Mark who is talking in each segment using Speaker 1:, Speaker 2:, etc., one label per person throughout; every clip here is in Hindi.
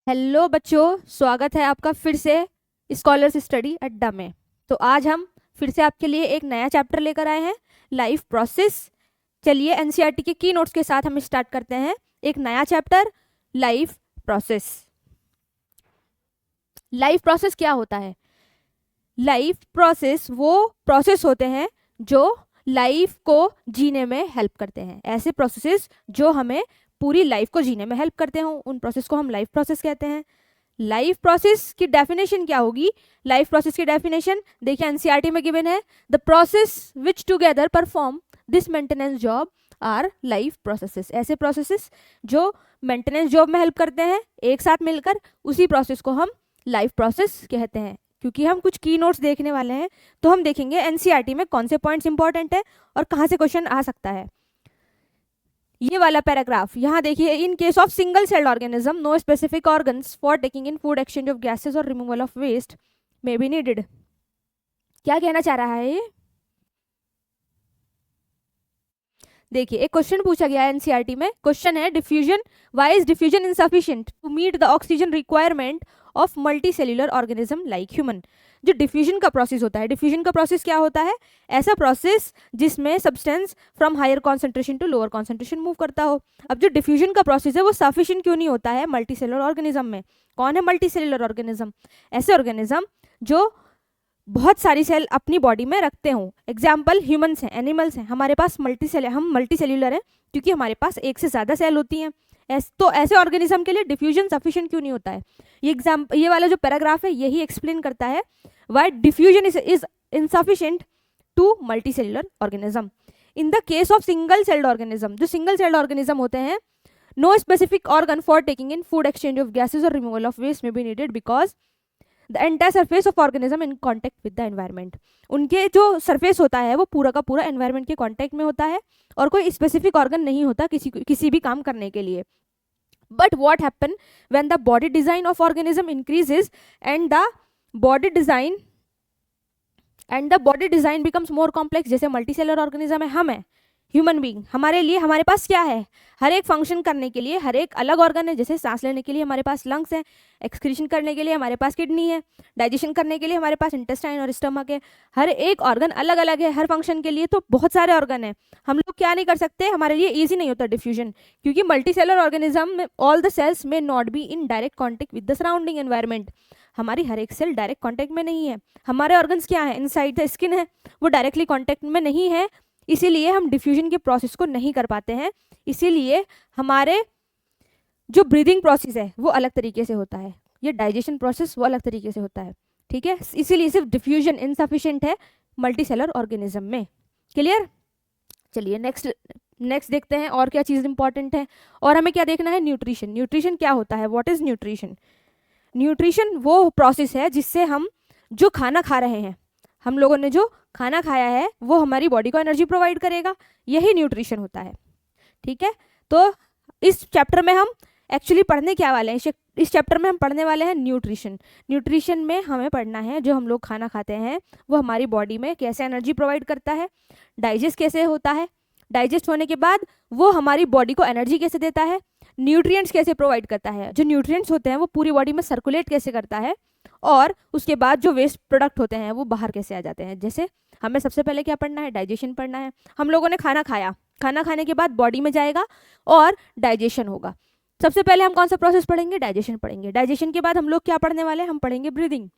Speaker 1: हेलो बच्चों, स्वागत है आपका फिर से स्कॉलर्स स्टडी अड्डा में। तो आज हम फिर से आपके लिए एक नया चैप्टर लेकर आए हैं, लाइफ प्रोसेस। चलिए एनसीईआरटी के की नोट्स के साथ हम स्टार्ट करते हैं एक नया chapter, life process. Life process क्या होता है? लाइफ प्रोसेस वो प्रोसेस होते हैं जो लाइफ को जीने में हेल्प करते हैं। ऐसे प्रोसेसेस जो हमें पूरी लाइफ को जीने में हेल्प करते हों, उन प्रोसेस को हम लाइफ प्रोसेस कहते हैं। लाइफ प्रोसेस की डेफिनेशन क्या होगी? लाइफ प्रोसेस की डेफिनेशन देखिए एनसीईआरटी में गिवन है, the process which together perform this maintenance job our life processes. ऐसे प्रोसेसेस जो मेंटेनेंस जॉब में हेल्प करते हैं एक साथ मिलकर, उसी प्रोसेस को हम लाइफ प्रोसेस कहते हैं। क्योंकि हम कुछ की नोट्स देखने वाले हैं तो हम देखेंगे एनसीईआरटी में कौन से पॉइंट्स इंपॉर्टेंट है और कहाँ से क्वेश्चन आ सकता है। ये वाला पैराग्राफ यहाँ देखिए, in case of single celled organism no specific organs for taking in food, exchange of gases और removal of waste may be needed. क्या कहना चाह रहा है ये? देखिए एक क्वेश्चन पूछा गया है एनसीईआरटी में। क्वेश्चन है, diffusion, why is diffusion insufficient to meet the oxygen requirement of multi cellular organism like human. जो डिफ्यूजन का प्रोसेस होता है, डिफ्यूजन का प्रोसेस क्या होता है? ऐसा प्रोसेस जिसमें substance from higher concentration to lower concentration move करता हो। अब जो डिफ्यूजन का प्रोसेस है वो सफिशिएंट क्यों नहीं होता है मल्टी सेल्यूलर ऑर्गेनिज्म में? कौन है मल्टी सेल्यूलर ऑर्गेनिज्म? ऐसे ऑर्गेनिज्म जो बहुत सारी सेल अपनी बॉडी में रखते हों। एग्जाम्पल ह्यूमंस हैं, एनिमल्स हैं, हमारे पास हम मल्टी सेल्यूलर हैं क्योंकि हमारे पास एक से ज़्यादा सेल होती हैं। तो ऐसे ऑर्गेनिज्म के लिए डिफ्यूजन सफिशिएंट क्यों नहीं होता है? ये वाला जो पैराग्राफ है यही एक्सप्लेन करता है why diffusion is insufficient to multi cellular organism. In the case of single celled organism, जो सिंगल सेल्ड ऑर्गेनिज्म होते हैं, no specific organ for taking in food, exchange of gases और रिमूवल ऑफ वेस्ट में be needed because the entire surface of organism in contact with the environment. उनके जो सरफेस होता है वो पूरा का पूरा एनवायरमेंट के कॉन्टेक्ट में होता है और कोई स्पेसिफिक ऑर्गन नहीं होता किसी भी काम करने के लिए। But what happen when the body design of organism increases and the body design becomes more complex. जैसे मल्टीसेलर ऑर्गेनिज्म है, हम है ह्यूमन बीइंग, हमारे लिए हमारे पास क्या है? हर एक फंक्शन करने के लिए हर एक अलग ऑर्गन है। जैसे सांस लेने के लिए हमारे पास लंग्स हैं, एक्सक्रीशन करने के लिए हमारे पास किडनी है, डाइजेशन करने के लिए हमारे पास इंटेस्टाइन और स्टमक है। हर एक ऑर्गन अलग अलग है हर फंक्शन के लिए, तो बहुत सारे ऑर्गन है। हम लोग क्या नहीं कर सकते, हमारे लिए ईजी नहीं होता डिफ्यूजन, क्योंकि मल्टीसेलर ऑर्गेनिज्म में ऑल द सेल्स में not be in direct contact with the surrounding environment. हमारी हर एक सेल डायरेक्ट कॉन्टेक्ट में नहीं है। हमारे ऑर्गन्स क्या है? इनसाइड द स्किन है, वो डायरेक्टली कॉन्टेक्ट में नहीं है, इसीलिए हम डिफ्यूजन के प्रोसेस को नहीं कर पाते हैं। इसीलिए हमारे जो ब्रीदिंग प्रोसेस है वो अलग तरीके से होता है, ये डाइजेशन प्रोसेस वो अलग तरीके से होता है। ठीक है, इसीलिए सिर्फ डिफ्यूजन इनसफिशिएंट है मल्टीसेलर ऑर्गेनिज्म में। क्लियर? चलिए नेक्स्ट देखते हैं और क्या चीज़ इंपॉर्टेंट है। और हमें क्या देखना है? न्यूट्रिशन। न्यूट्रिशन क्या होता है? What is nutrition? न्यूट्रिशन वो प्रोसेस है जिससे हम जो खाना खा रहे हैं, हम लोगों ने जो खाना खाया है वो हमारी बॉडी को एनर्जी प्रोवाइड करेगा, यही न्यूट्रिशन होता है। ठीक है, तो इस चैप्टर में हम एक्चुअली पढ़ने क्या वाले हैं? इस चैप्टर में हम पढ़ने वाले हैं न्यूट्रिशन। न्यूट्रिशन में हमें पढ़ना है जो हम लोग खाना खाते हैं वो हमारी बॉडी में कैसे एनर्जी प्रोवाइड करता है, डाइजेस्ट कैसे होता है, डाइजेस्ट होने के बाद वो हमारी बॉडी को एनर्जी कैसे देता है, न्यूट्रिएंट्स कैसे प्रोवाइड करता है, जो न्यूट्रिएंट्स होते हैं वो पूरी बॉडी में सर्कुलेट कैसे करता है, और उसके बाद जो वेस्ट प्रोडक्ट होते हैं वो बाहर कैसे आ जाते हैं। जैसे हमें सबसे पहले क्या पढ़ना है? डाइजेशन पढ़ना है। हम लोगों ने खाना खाया, खाना खाने के बाद बॉडी में जाएगा और डाइजेशन होगा। सबसे पहले हम कौन सा प्रोसेस पढ़ेंगे? डाइजेशन पढ़ेंगे। डाइजेशन के बाद हम लोग क्या पढ़ने वाले हैं? हम पढ़ेंगे ब्रीदिंग।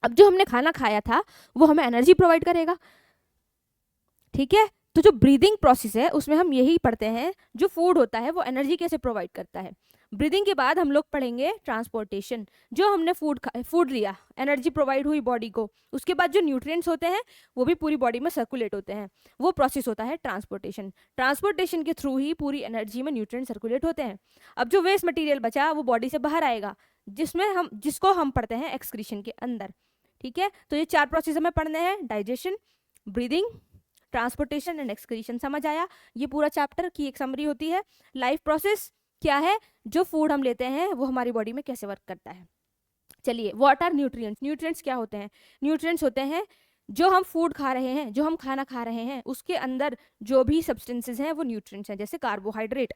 Speaker 1: अब जो हमने खाना खाया था वो हमें एनर्जी प्रोवाइड करेगा। ठीक है, तो जो ब्रीदिंग प्रोसेस है उसमें हम यही पढ़ते हैं, जो फूड होता है वो एनर्जी कैसे प्रोवाइड करता है। ब्रीदिंग के बाद हम लोग पढ़ेंगे ट्रांसपोर्टेशन। जो हमने फूड लिया, एनर्जी प्रोवाइड हुई बॉडी को, उसके बाद जो न्यूट्रिएंट्स होते हैं वो भी पूरी बॉडी में सर्कुलेट होते हैं, वो प्रोसेस होता है ट्रांसपोर्टेशन। ट्रांसपोर्टेशन के थ्रू ही पूरी एनर्जी में न्यूट्रिएंट्स सर्कुलेट होते हैं। अब जो वेस्ट मटेरियल बचा वो बॉडी से बाहर आएगा, जिसको हम पढ़ते हैं एक्सक्रीशन के अंदर। ठीक है, तो ये 4 प्रोसेस हमें पढ़ने हैं, digestion, breathing, transportation and excretion. समझ आया? ये पूरा चैप्टर की एक समरी होती है। लाइफ प्रोसेस क्या है? जो फूड हम लेते हैं वो हमारी बॉडी में कैसे वर्क करता है। चलिए, व्हाट आर न्यूट्रिएंट्स? न्यूट्रिएंट्स क्या होते हैं? न्यूट्रिएंट्स होते हैं जो हम फूड खा रहे हैं, जो हम खाना खा रहे हैं उसके अंदर जो भी सब्सटेंसेस हैं वो न्यूट्रिएंट्स हैं। जैसे carbohydrate,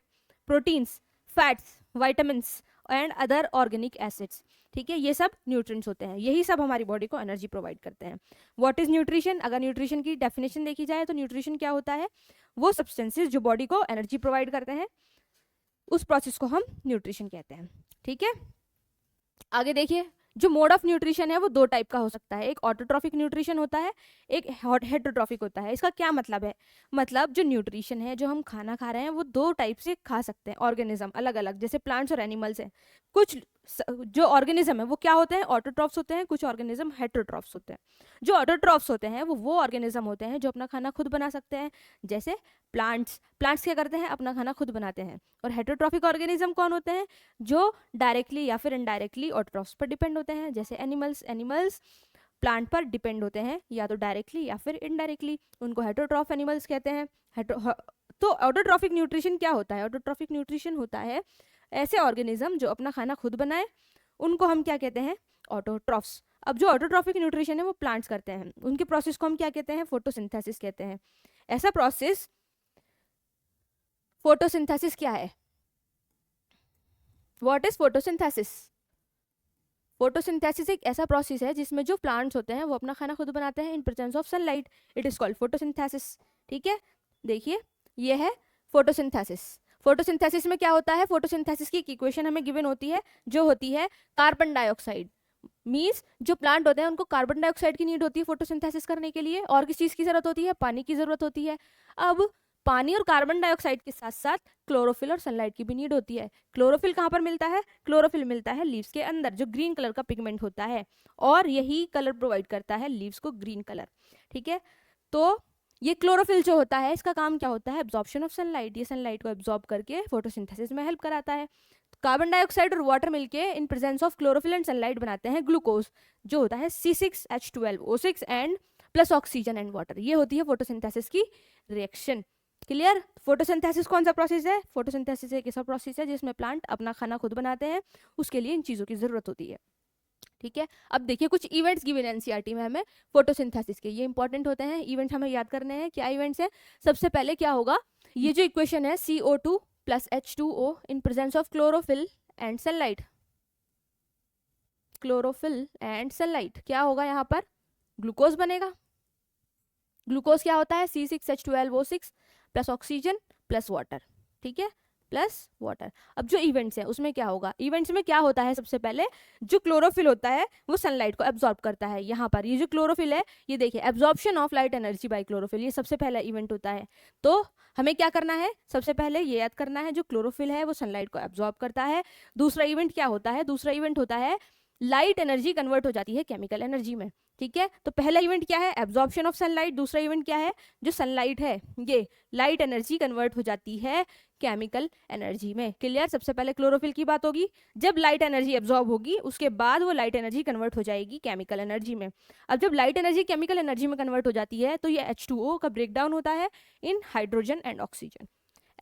Speaker 1: proteins, fats, vitamins and other organic acids. ठीक है, ये सब न्यूट्रिएंट्स होते हैं, यही सब हमारी बॉडी को एनर्जी प्रोवाइड करते हैं। What is nutrition? अगर न्यूट्रिशन की डेफिनेशन देखी जाए तो न्यूट्रिशन क्या होता है? वो सब्सटेंसेस जो बॉडी को एनर्जी प्रोवाइड करते हैं, उस प्रोसेस को हम न्यूट्रिशन कहते हैं। ठीक है, आगे देखिए, जो मोड ऑफ न्यूट्रिशन है वो दो टाइप का हो सकता है, एक ऑटोट्रॉफिक न्यूट्रिशन होता है, एक हेटरोट्रॉफिक होता है। इसका क्या मतलब है? मतलब जो न्यूट्रिशन है, जो हम खाना खा रहे हैं, वो दो टाइप से खा सकते हैं ऑर्गेनिज्म अलग अलग, जैसे प्लांट्स और एनिमल्स हैं। कुछ जो ऑर्गेनिज्म है वो क्या होते हैं? ऑटोट्रॉफ्स होते हैं, कुछ ऑर्गेनिज्म हेटरोट्रॉफ्स होते हैं। जो ऑटोट्रॉफ्स होते हैं वो ऑर्गेनिज्म होते हैं जो अपना खाना खुद बना सकते हैं, जैसे प्लांट्स। प्लांट्स क्या करते हैं? अपना खाना खुद बनाते हैं। और हेटरोट्रॉफिक ऑर्गेनिज्म कौन होते हैं? जो डायरेक्टली या फिर इनडायरेक्टली ऑटोट्रॉफ्स पर डिपेंड होते हैं, जैसे एनिमल्स। एनिमल्स प्लांट पर डिपेंड होते हैं या तो डायरेक्टली या फिर इनडायरेक्टली, उनको हेटरोट्रॉफ एनिमल्स कहते हैं। तो ऑटोट्रॉफिक न्यूट्रिशन क्या होता है? ऑटोट्रॉफिक न्यूट्रिशन होता है ऐसे ऑर्गेनिज्म जो अपना खाना खुद बनाए, उनको हम क्या कहते हैं? ऑटोट्रॉफ्स। अब जो ऑटोट्रॉफिक न्यूट्रिशन है वो प्लांट्स करते हैं, उनके प्रोसेस को हम क्या कहते हैं? फोटोसिंथेसिस कहते हैं। ऐसा प्रोसेस फोटोसिंथेसिस क्या है? What is photosynthesis? फोटोसिंथेसिस एक ऐसा प्रोसेस है जिसमें जो प्लांट्स होते हैं वो अपना खाना खुद बनाते हैं in presence of sunlight. It is called photosynthesis. ठीक है, देखिए ये है फोटोसिंथेसिस। फोटोसिंथेसिस में क्या होता है? फोटोसिंथेसिस की एक इक्वेशन हमें गिवन होती है, जो होती है कार्बन डाइऑक्साइड। मीन्स जो प्लांट होते हैं उनको कार्बन डाइऑक्साइड की नीड होती है फोटोसिंथेसिस करने के लिए, और किस चीज़ की जरूरत होती है? पानी की जरूरत होती है। अब पानी और कार्बन डाइऑक्साइड के साथ साथ क्लोरोफिल और सनलाइट की भी नीड होती है। क्लोरोफिल कहाँ पर मिलता है? क्लोरोफिल मिलता है लीव्स के अंदर, जो ग्रीन कलर का पिगमेंट होता है, और यही कलर प्रोवाइड करता है लीव्स को ग्रीन कलर। ठीक है, तो ये क्लोरोफिल जो होता है, इसका काम क्या होता है? Absorption of sunlight. ये सनलाइट को एब्जॉर्ब करके फोटोसिंथेसिस में हेल्प कराता है। कार्बन डाइऑक्साइड और वाटर मिलके in presence of chlorophyll and sunlight बनाते हैं ग्लूकोज, जो होता है C6H12O6 and plus oxygen and water. ये होती है फोटोसिंथेसिस की रिएक्शन। क्लियर? फोटोसिंथेसिस कौन सा प्रोसेस है? फोटोसिंथेसिस एक ऐसा प्रोसेस है जिसमें प्लांट अपना खाना खुद बनाते हैं, उसके लिए इन चीज़ों की जरूरत होती है। ठीक है, अब देखिए कुछ इवेंट्स गिवन एनसीईआरटी में हमें फोटोसिंथेसिस के, ये इंपॉर्टेंट होते हैं इवेंट, हमें याद करने हैं। क्या इवेंट्स है? सबसे पहले क्या होगा? ये जो इक्वेशन है CO2 + H2O in presence of chlorophyll and sunlight. Chlorophyll and sunlight क्या होगा? यहाँ पर ग्लूकोज बनेगा। ग्लूकोज क्या होता है? C6H12O6 plus oxygen plus water. ठीक है, प्लस वाटर। अब जो इवेंट्स हैं उसमें क्या होगा? इवेंट्स में क्या होता है? सबसे पहले जो क्लोरोफिल होता है वो सनलाइट को एब्जॉर्ब करता है। यहाँ पर ये जो क्लोरोफिल है, ये देखिए, absorption of light energy by chlorophyll, ये सबसे पहला इवेंट होता है। तो हमें क्या करना है? सबसे पहले ये याद करना है, जो क्लोरोफिल है वो सनलाइट को एब्जॉर्ब करता है। दूसरा इवेंट क्या होता है? दूसरा इवेंट होता है लाइट एनर्जी कन्वर्ट हो जाती है केमिकल एनर्जी में। ठीक है, तो पहला इवेंट क्या है? Absorption of sunlight. दूसरा इवेंट क्या है? जो सनलाइट है ये लाइट एनर्जी कन्वर्ट हो जाती है केमिकल एनर्जी में। क्लियर? सबसे पहले क्लोरोफिल की बात होगी, जब लाइट एनर्जी एब्जॉर्ब होगी उसके बाद वो लाइट एनर्जी कन्वर्ट हो जाएगी केमिकल एनर्जी में। अब जब लाइट एनर्जी केमिकल एनर्जी में कन्वर्ट हो जाती है तो ये H2O का ब्रेकडाउन होता है in hydrogen and oxygen.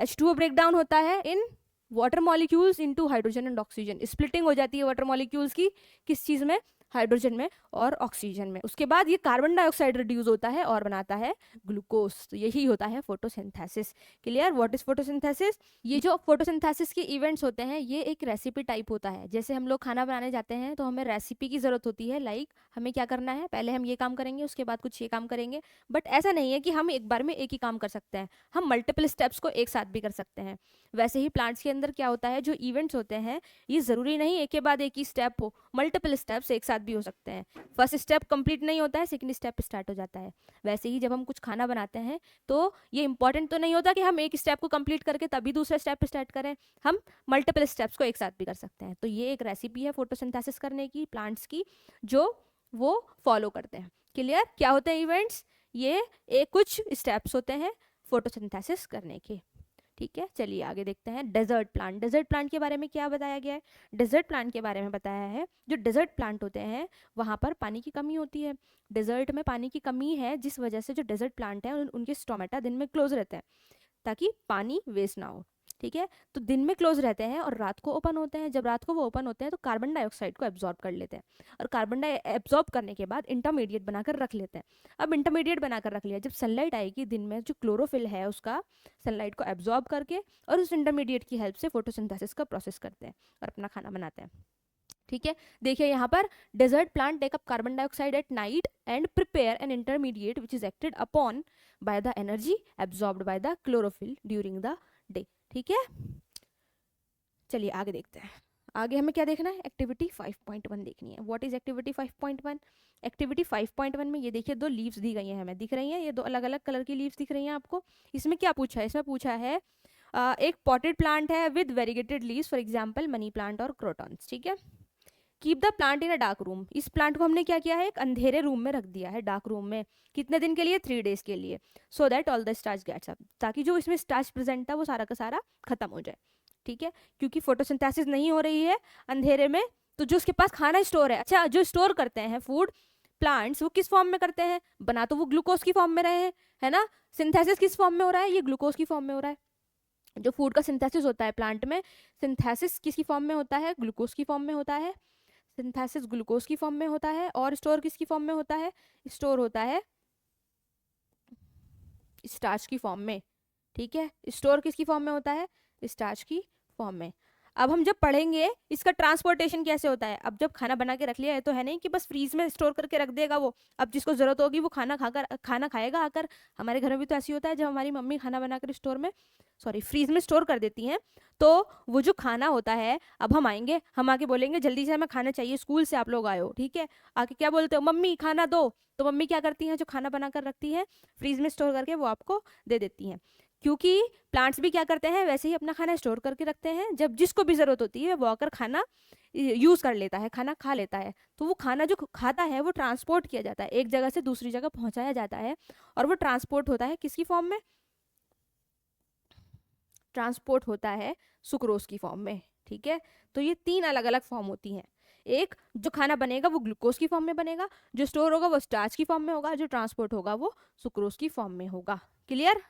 Speaker 1: H2O breakdown होता है in water molecules into hydrogen and oxygen. Splitting हो जाती है वाटर मॉलिक्यूल्स की, किस चीज़ में? हाइड्रोजन में और ऑक्सीजन में। उसके बाद ये कार्बन डाइऑक्साइड रिड्यूस होता है और बनाता है ग्लूकोज। तो यही होता है photosynthesis. Clear? What is photosynthesis? ये जो फोटोसिंथेसिस के इवेंट्स होते हैं ये एक रेसिपी टाइप होता है। जैसे हम लोग खाना बनाने जाते हैं तो हमें रेसिपी की जरूरत होती है, लाइक हमें क्या करना है, पहले हम ये काम करेंगे उसके बाद कुछ ये काम करेंगे। बट ऐसा नहीं है कि हम एक बार में एक ही काम कर सकते हैं, हम मल्टीपल स्टेप्स को एक साथ भी कर सकते हैं। वैसे ही प्लांट्स के अंदर क्या होता है, जो इवेंट्स होते हैं ये जरूरी नहीं एक के बाद एक ही स्टेप हो, मल्टीपल स्टेप्स एक साथ भी हो सकते हैं। फर्स्ट स्टेप कंप्लीट नहीं होता है, सेकंड स्टेप स्टार्ट हो जाता है। वैसे ही जब हम कुछ खाना बनाते हैं तो ये इंपॉर्टेंट तो नहीं होता कि हम एक स्टेप को कंप्लीट करके तभी दूसरा स्टेप स्टार्ट करें, हम मल्टीपल स्टेप्स को एक साथ भी कर सकते हैं। तो ये एक रेसिपी है फोटोसिंथेसिस करने की प्लांट्स की, जो वो फॉलो करते हैं। क्लियर? क्या होते हैं इवेंट्स? ये एक कुछ स्टेप्स होते हैं फोटोसिंथेसिस करने के। ठीक है, चलिए आगे देखते हैं डेजर्ट प्लांट। डेजर्ट प्लांट के बारे में क्या बताया गया है? डेजर्ट प्लांट के बारे में बताया है जो डेजर्ट प्लांट होते हैं वहाँ पर पानी की कमी होती है। डेजर्ट में पानी की कमी है जिस वजह से जो डेजर्ट प्लांट है उनके स्टोमेटा दिन में क्लोज रहते हैं ताकि पानी वेस्ट ना हो। ठीक है। तो दिन में क्लोज रहते हैं और रात को ओपन होते हैं। जब रात को वो ओपन होते हैं तो कार्बन डाइऑक्साइड को एब्जॉर्ब कर लेते हैं, और कार्बन डाई एब्जॉर्ब करने के बाद इंटरमीडिएट बनाकर रख लेते हैं। अब इंटरमीडिएट बनाकर रख लिया, जब सनलाइट आएगी दिन में, जो क्लोरोफिल है उसका सनलाइट को एब्जॉर्ब करके और उस इंटरमीडिएट की हेल्प से फोटोसिंथेसिस का प्रोसेस करते हैं और अपना खाना बनाते हैं। ठीक है, देखिए यहाँ पर desert plant take up carbon dioxide at night and prepare an intermediate which is acted upon by the energy absorbed by the chlorophyll during the day. ठीक है, चलिए आगे देखते हैं। आगे हमें क्या देखना है, एक्टिविटी 5.1 देखनी है। What is activity 5.1? एक्टिविटी 5.1 में ये देखिए दो लीव्स दी गई हैं हमें, दिख रही हैं ये दो अलग अलग कलर की लीव्स दिख रही हैं आपको। इसमें क्या पूछा है, इसमें पूछा है एक पॉटेड प्लांट है with variegated leaves, for example money plant और क्रोटॉन्स। ठीक है, keep the plant in a dark room. इस प्लांट को हमने क्या किया है, एक अंधेरे रूम में रख दिया है, डार्क रूम में। कितने दिन के लिए, 3 डेज के लिए। So that all the starch gets up, ताकि जो इसमें स्टार्च प्रेजेंट था वो सारा का सारा खत्म हो जाए। ठीक है, क्योंकि फोटोसिंथेसिस नहीं हो रही है अंधेरे में, तो जो उसके पास खाना स्टोर है, अच्छा जो स्टोर करते हैं फूड प्लांट्स, वो किस फॉर्म में करते हैं, बना तो वो ग्लूकोज की फॉर्म में रहे हैं, है ना। सिंथेसिस किस फॉर्म में हो रहा है, ये ग्लूकोज की फॉर्म में हो रहा है। जो फूड का सिंथेसिस होता है प्लांट में, सिंथेसिस किसकी फॉर्म में होता है, ग्लूकोज की फॉर्म में होता है। सिंथेसिस ग्लूकोज की फॉर्म में होता है, और स्टोर किसकी फॉर्म में होता है, स्टोर होता है स्टार्च की फॉर्म में। ठीक है, स्टोर किसकी फॉर्म में होता है, स्टार्च की फॉर्म में। अब हम जब पढ़ेंगे इसका ट्रांसपोर्टेशन कैसे होता है। अब जब खाना बना के रख लिया है तो है नहीं कि बस फ्रीज में स्टोर करके रख देगा वो, अब जिसको जरूरत होगी वो खाना खाएगा आकर। हमारे घर में भी तो ऐसे होता है, जब हमारी मम्मी खाना बनाकर स्टोर में फ्रीज में स्टोर कर देती हैं, तो वो जो खाना होता है, अब हम आएंगे, हम आके बोलेंगे जल्दी से हमें खाना चाहिए, स्कूल से आप लोग आए हो, ठीक है, आके क्या बोलते हो, मम्मी खाना दो। तो मम्मी क्या करती हैं, जो खाना बनाकर रखती है फ्रीज में स्टोर करके, वो आपको दे देती हैं। क्योंकि प्लांट्स भी क्या करते हैं, वैसे ही अपना खाना स्टोर करके रखते हैं, जब जिसको भी जरूरत होती है वो आकर खाना यूज कर लेता है, खाना खा लेता है। तो वो खाना जो खाता है वो ट्रांसपोर्ट किया जाता है, एक जगह से दूसरी जगह पहुंचाया जाता है, और वो ट्रांसपोर्ट होता है किसकी फॉर्म में, ट्रांसपोर्ट होता है सुक्रोज की फॉर्म में। ठीक है, तो ये 3 अलग अलग फॉर्म होती हैं। एक जो खाना बनेगा वो ग्लूकोज की फॉर्म में बनेगा, जो स्टोर होगा वो स्टार्च की फॉर्म में होगा, जो ट्रांसपोर्ट होगा वो सुक्रोज की फॉर्म में होगा। क्लियर।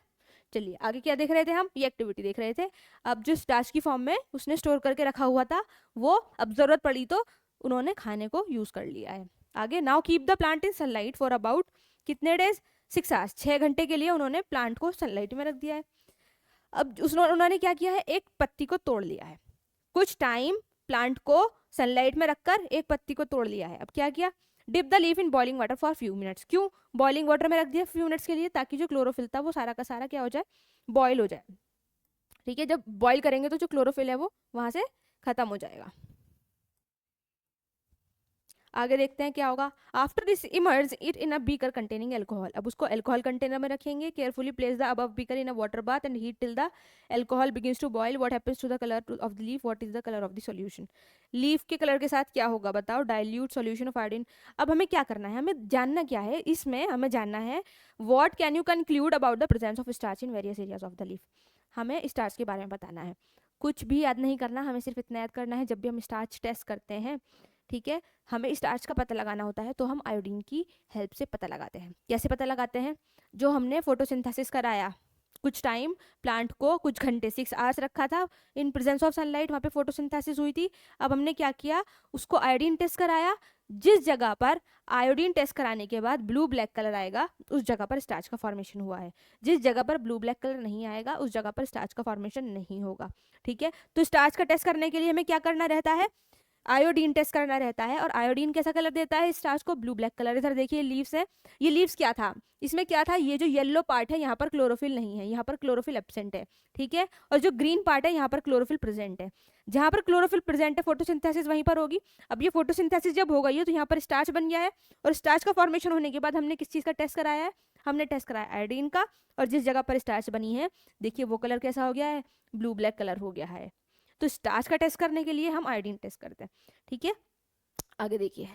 Speaker 1: चलिए आगे क्या देख रहे थे हम, ये एक्टिविटी देख रहे थे। अब जो स्टार्च की फॉर्म में उसने स्टोर करके रखा हुआ था, वो अब जरूरत पड़ी तो उन्होंने खाने को यूज कर लिया है। आगे, now keep the plant in sunlight for about कितने डेज, 6 आवर्स, 6 घंटे के लिए उन्होंने प्लांट को सनलाइट में रख दिया है। अब उन्होंने क्या किया है, एक पत्ती को तोड़ लिया है। कुछ टाइम प्लांट को सनलाइट में रखकर एक पत्ती को तोड़ लिया है। अब क्या किया, dip the leaf in boiling water for few minutes. क्यों बॉइलिंग वाटर में रख दिया, फ्यू मिनट्स के लिए, ताकि जो क्लोरोफिल था वो सारा का सारा क्या हो जाए, बॉयल हो जाए। ठीक है, जब बॉईल करेंगे तो जो क्लोरोफिल है वो वहां से खत्म हो जाएगा। आगे देखते हैं क्या होगा। After this immerse it in a beaker containing alcohol. अब उसको एल्कोहल कंटेनर में रखेंगे। Carefully place the above beaker in a water bath and heat till the alcohol begins to boil. What happens to the colour of the leaf, what is the colour of the solution. Leaf के कलर के साथ क्या होगा बताओ, डाइल्यूट सॉल्यूशन ऑफ आयोडीन। अब हमें क्या करना है, हमें जानना क्या है इसमें, हमें जानना है what can you conclude about the presence of starch in various areas of the leaf. हमें स्टार्च के बारे में बताना है, कुछ भी याद नहीं करना, हमें सिर्फ इतना याद करना है, जब भी हम स्टार्च टेस्ट करते हैं, ठीक है, हमें स्टार्च का पता लगाना होता है, तो हम आयोडीन की हेल्प से पता लगाते हैं। कैसे पता लगाते हैं, जो हमने फोटोसिंथेसिस कराया, कुछ टाइम प्लांट को कुछ घंटे 6 आवर्स रखा था इन प्रेजेंस ऑफ सनलाइट, वहाँ पे फोटोसिंथेसिस हुई थी। अब हमने क्या किया, उसको आयोडीन टेस्ट कराया। जिस जगह पर आयोडीन टेस्ट कराने के बाद ब्लू ब्लैक कलर आएगा, उस जगह पर स्टार्च का फॉर्मेशन हुआ है। जिस जगह पर ब्लू ब्लैक कलर नहीं आएगा, उस जगह पर स्टार्च का फॉर्मेशन नहीं होगा। ठीक है, तो स्टार्च का टेस्ट करने के लिए हमें क्या करना रहता है, आयोडीन टेस्ट करना रहता है। और आयोडीन कैसा कलर देता है स्टार्च को, ब्लू ब्लैक कलर। इधर देखिए लीव्स है, ये लीव्स क्या था, इसमें क्या था, ये जो येलो पार्ट है यहाँ पर क्लोरोफिल नहीं है, यहाँ पर क्लोरोफिल एब्सेंट है। ठीक है, और जो ग्रीन पार्ट है यहाँ पर क्लोरोफिल प्रेजेंट है। जहाँ पर क्लोरोफिल प्रेजेंट है फोटोसिंथेसिस वहीं पर होगी। अब ये फोटोसिंथेसिस जब हो गई है तो यहाँ पर स्टार्च बन गया है, और स्टार्च का फॉर्मेशन होने के बाद हमने किस चीज़ का टेस्ट कराया है, हमने टेस्ट कराया आयोडीन का। और जिस जगह पर स्टार्च बनी है, देखिए वो कलर कैसा हो गया है, ब्लू ब्लैक कलर हो गया है। तो स्टार्च का टेस्ट करने के लिए हम आयोडीन टेस्ट करते हैं। ठीक है, आगे देखिए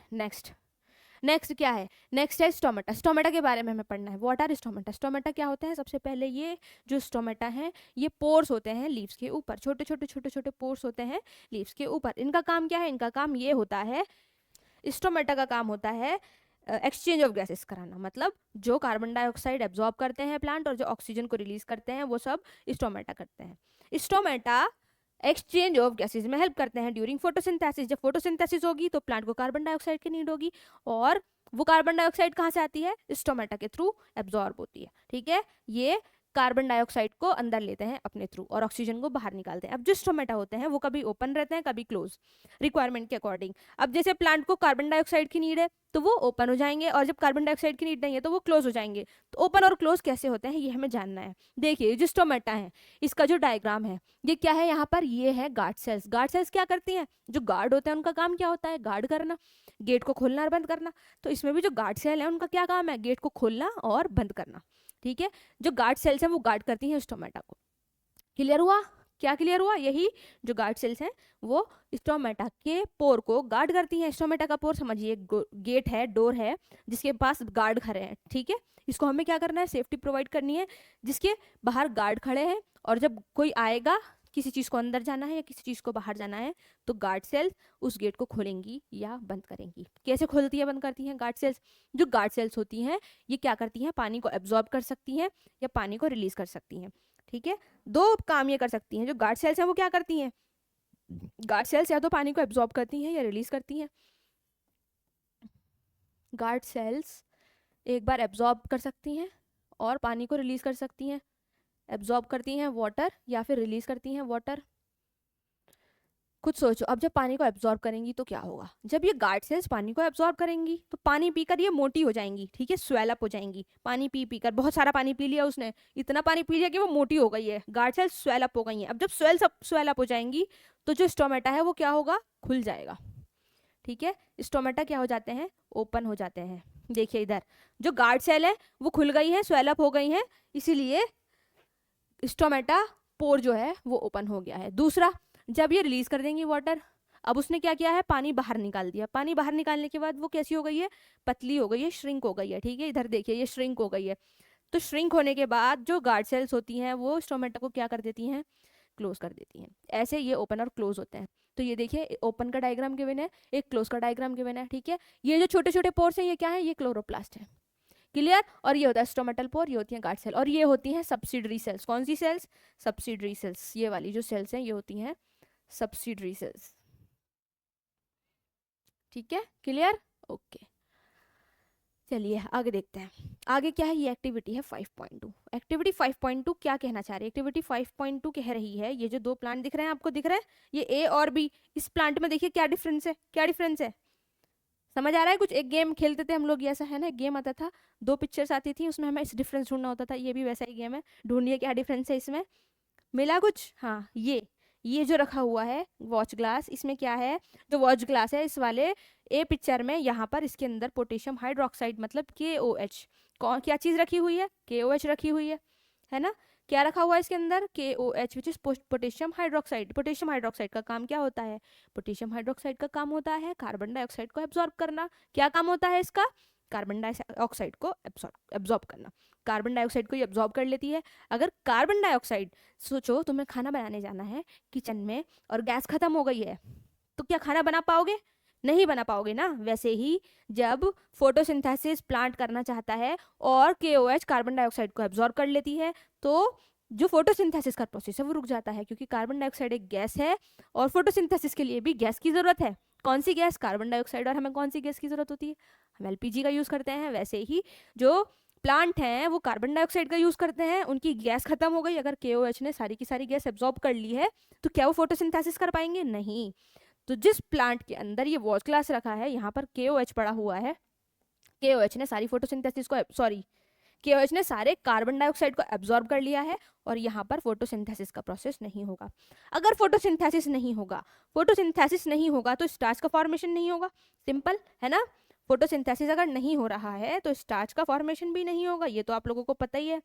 Speaker 1: नेक्स्ट क्या है, नेक्स्ट है स्टोमेटा। स्टोमेटा के बारे में हमें पढ़ना है। What are stomata. स्टोमेटा क्या होता है, सबसे पहले ये जो स्टोमेटा है, ये पोर्स होते हैं लीव्स के ऊपर, छोटे छोटे पोर्स होते हैं लीव्स के ऊपर। इनका काम क्या है, इनका काम ये होता है, स्टोमेटा का काम होता है एक्सचेंज ऑफ गैसेस कराना, मतलब जो कार्बन डाइऑक्साइड एब्जॉर्ब करते हैं प्लांट और जो ऑक्सीजन को रिलीज करते हैं वो सब स्टोमेटा करते हैं। स्टोमेटा एक्सचेंज ऑफ गैसेस में हेल्प करते हैं ड्यूरिंग फोटोसिंथेसिस। जब फोटोसिंथेसिस होगी तो प्लांट को कार्बन डाइऑक्साइड की नीड होगी, और वो कार्बन डाइऑक्साइड कहाँ से आती है? स्टोमेटा के थ्रू एब्जॉर्ब होती है। ठीक है, ये कार्बन डाइऑक्साइड को अंदर लेते हैं अपने थ्रू और ऑक्सीजन को बाहर निकालते हैं। अब जो स्टोमेटा होते हैं वो कभी ओपन रहते हैं कभी क्लोज, रिक्वायरमेंट के अकॉर्डिंग। अब जैसे प्लांट को कार्बन डाइऑक्साइड की नीड है तो वो ओपन हो जाएंगे, और जब कार्बन डाइऑक्साइड की नीड नहीं है तो वो क्लोज हो जाएंगे। तो ओपन और क्लोज कैसे होते हैं ये हमें जानना है। देखिए जो स्टोमेटा है इसका जो डायग्राम है ये क्या है, यहाँ पर ये है गार्ड सेल्स। गार्ड सेल्स क्या करती हैं? जो गार्ड होते हैं उनका काम क्या होता है? गार्ड करना, गेट को खोलना और बंद करना। तो इसमें भी जो गार्ड सेल है उनका क्या काम है? गेट को खोलना और बंद करना। ठीक है, जो गार्ड सेल्स हैं वो गार्ड करती हैं स्टोमेटा को। क्लियर हुआ? क्या क्लियर हुआ? यही जो गार्ड सेल्स हैं वो स्टोमेटा के पोर को गार्ड करती हैं। स्टोमेटा का पोर समझिए गेट है, डोर है जिसके पास गार्ड खड़े हैं। ठीक है, इसको हमें क्या करना है? सेफ्टी प्रोवाइड करनी है, जिसके बाहर गार्ड खड़े हैं, और जब कोई आएगा किसी चीज को अंदर जाना है या किसी चीज को बाहर जाना है तो गार्ड सेल्स उस गेट को खोलेंगी या बंद करेंगी। कैसे खोलती है बंद करती हैं गार्ड सेल्स? जो गार्ड सेल्स होती हैं ये क्या करती हैं? पानी को एब्जॉर्ब कर सकती हैं या पानी को रिलीज कर सकती हैं। ठीक है, दो काम ये कर सकती हैं। जो गार्ड सेल्स हैं वो क्या करती हैं? गार्ड सेल्स या तो पानी को एब्जॉर्ब करती हैं या रिलीज करती हैं। गार्ड सेल्स एक बार एब्जॉर्ब कर सकती हैं और पानी को रिलीज कर सकती हैं। एब्जॉर्ब करती हैं वाटर या फिर रिलीज करती हैं वाटर। कुछ सोचो, अब जब पानी को एब्जॉर्ब करेंगी तो क्या होगा? जब ये गार्ड सेल्स पानी को एब्जॉर्ब करेंगी तो पानी पीकर ये मोटी हो जाएंगी। ठीक है, स्वेल अप हो जाएंगी। पानी पी पीकर बहुत सारा पानी पी लिया उसने, इतना पानी पी लिया कि वो मोटी हो गई है। गार्ड सेल्स स्वेल अप हो गई हैं। अब जब स्वेल अप हो जाएंगी तो जो स्टोमेटा है वो क्या होगा? खुल जाएगा। ठीक है, स्टोमेटा क्या हो जाते हैं? ओपन हो जाते हैं। देखिए इधर जो गार्ड सेल है वो खुल गई है, स्वेल अप हो गई है, इसीलिए स्टोमेटा पोर जो है वो ओपन हो गया है। दूसरा, जब ये रिलीज कर देंगी वाटर, अब उसने क्या किया है? पानी बाहर निकाल दिया। पानी बाहर निकालने के बाद वो कैसी हो गई है? पतली हो गई है, श्रिंक हो गई है। ठीक है, इधर देखिए ये श्रिंक हो गई है। तो श्रिंक होने के बाद जो गार्ड सेल्स होती हैं वो स्टोमेटा को क्या कर देती हैं? क्लोज कर देती हैं। ऐसे ये ओपन और क्लोज होते हैं। तो ये देखिए ओपन का डायग्राम गिवन है, एक क्लोज का डायग्राम गिवन है। ठीक है, ये जो छोटे छोटे पोर्स हैं ये क्या है? ये क्लोरोप्लास्ट है। क्लियर? और ये होता है स्टोमेटल पोर, ये होती हैं गार्ड सेल, और ये होती हैं सब्सिडरी सेल्स। कौन सी सेल्स? Subsidiary cells. ये वाली जो सेल्स हैं ये होती हैं सब्सिडरी सेल्स। ठीक है, क्लियर? ओके, चलिए आगे देखते हैं। आगे क्या है? ये एक्टिविटी है 5.2। एक्टिविटी 5.2 क्या कहना चाह रही है? एक्टिविटी 5.2 कह रही है ये जो दो प्लांट दिख रहे हैं आपको, दिख रहे हैं ये ए और बी, इस प्लांट में देखिए क्या डिफरेंस है? क्या डिफरेंस है? समझ आ रहा है कुछ? एक गेम खेलते थे हम लोग, ऐसा है ना, एक गेम आता था, दो पिक्चर्स आती थी, उसमें हमें इस डिफरेंस ढूंढना होता था। ये भी वैसा ही गेम है, ढूंढिए क्या डिफरेंस है इसमें। मिला कुछ? हाँ, ये जो रखा हुआ है वॉच ग्लास, इसमें क्या है? जो वॉच ग्लास है इस वाले ए पिक्चर में, यहाँ पर इसके अंदर पोटेशियम हाइड्रोक्साइड मतलब KOH, कौन क्या चीज रखी हुई है? KOH रखी हुई है ना? क्या रखा हुआ है इसके अंदर? KOH which is potassium hydroxide. Potassium hydroxide का काम क्या होता है? पोटेशियम हाइड्रोक्साइड का काम होता है कार्बन डाइऑक्साइड को एब्जॉर्ब करना। क्या काम होता है इसका? कार्बन डाइऑक्साइड को एब्जॉर्ब करना। कार्बन डाइऑक्साइड को ये एब्जॉर्ब कर लेती है। अगर कार्बन डाइऑक्साइड, सोचो तुम्हें खाना बनाने जाना है किचन में और गैस खत्म हो गई है, तो क्या खाना बना पाओगे? नहीं बना पाओगे ना। वैसे ही जब फोटोसिंथेसिस प्लांट करना चाहता है और KOH कार्बन डाइऑक्साइड को एब्जॉर्ब कर लेती है तो जो फोटोसिंथेसिस का प्रोसेस है वो रुक जाता है, क्योंकि कार्बन डाइऑक्साइड एक गैस है और फोटोसिंथेसिस के लिए भी गैस की जरूरत है। कौन सी गैस? Carbon dioxide. और हमें कौन सी गैस की जरूरत होती है? हम LPG का यूज करते हैं। वैसे ही जो प्लांट हैं वो कार्बन डाइऑक्साइड का यूज करते हैं, उनकी गैस खत्म हो गई, अगर KOH ने सारी की सारी गैस एब्जॉर्ब कर ली है तो क्या वो फोटोसिंथेसिस कर पाएंगे? नहीं। तो जिस प्लांट के अंदर ये वॉच ग्लास रखा है, यहाँ पर KOH पड़ा हुआ है, KOH ने सारी फोटोसिंथेसिस को KOH ने सारे कार्बन डाइऑक्साइड को एब्जॉर्ब कर लिया है और यहाँ पर फोटोसिंथेसिस का प्रोसेस नहीं होगा। अगर फोटोसिंथेसिस नहीं होगा तो स्टार्च का फॉर्मेशन नहीं होगा। सिंपल है ना? फोटोसिंथेसिस अगर नहीं हो रहा है तो स्टार्च का फॉर्मेशन भी नहीं होगा, ये तो आप लोगों को पता ही है।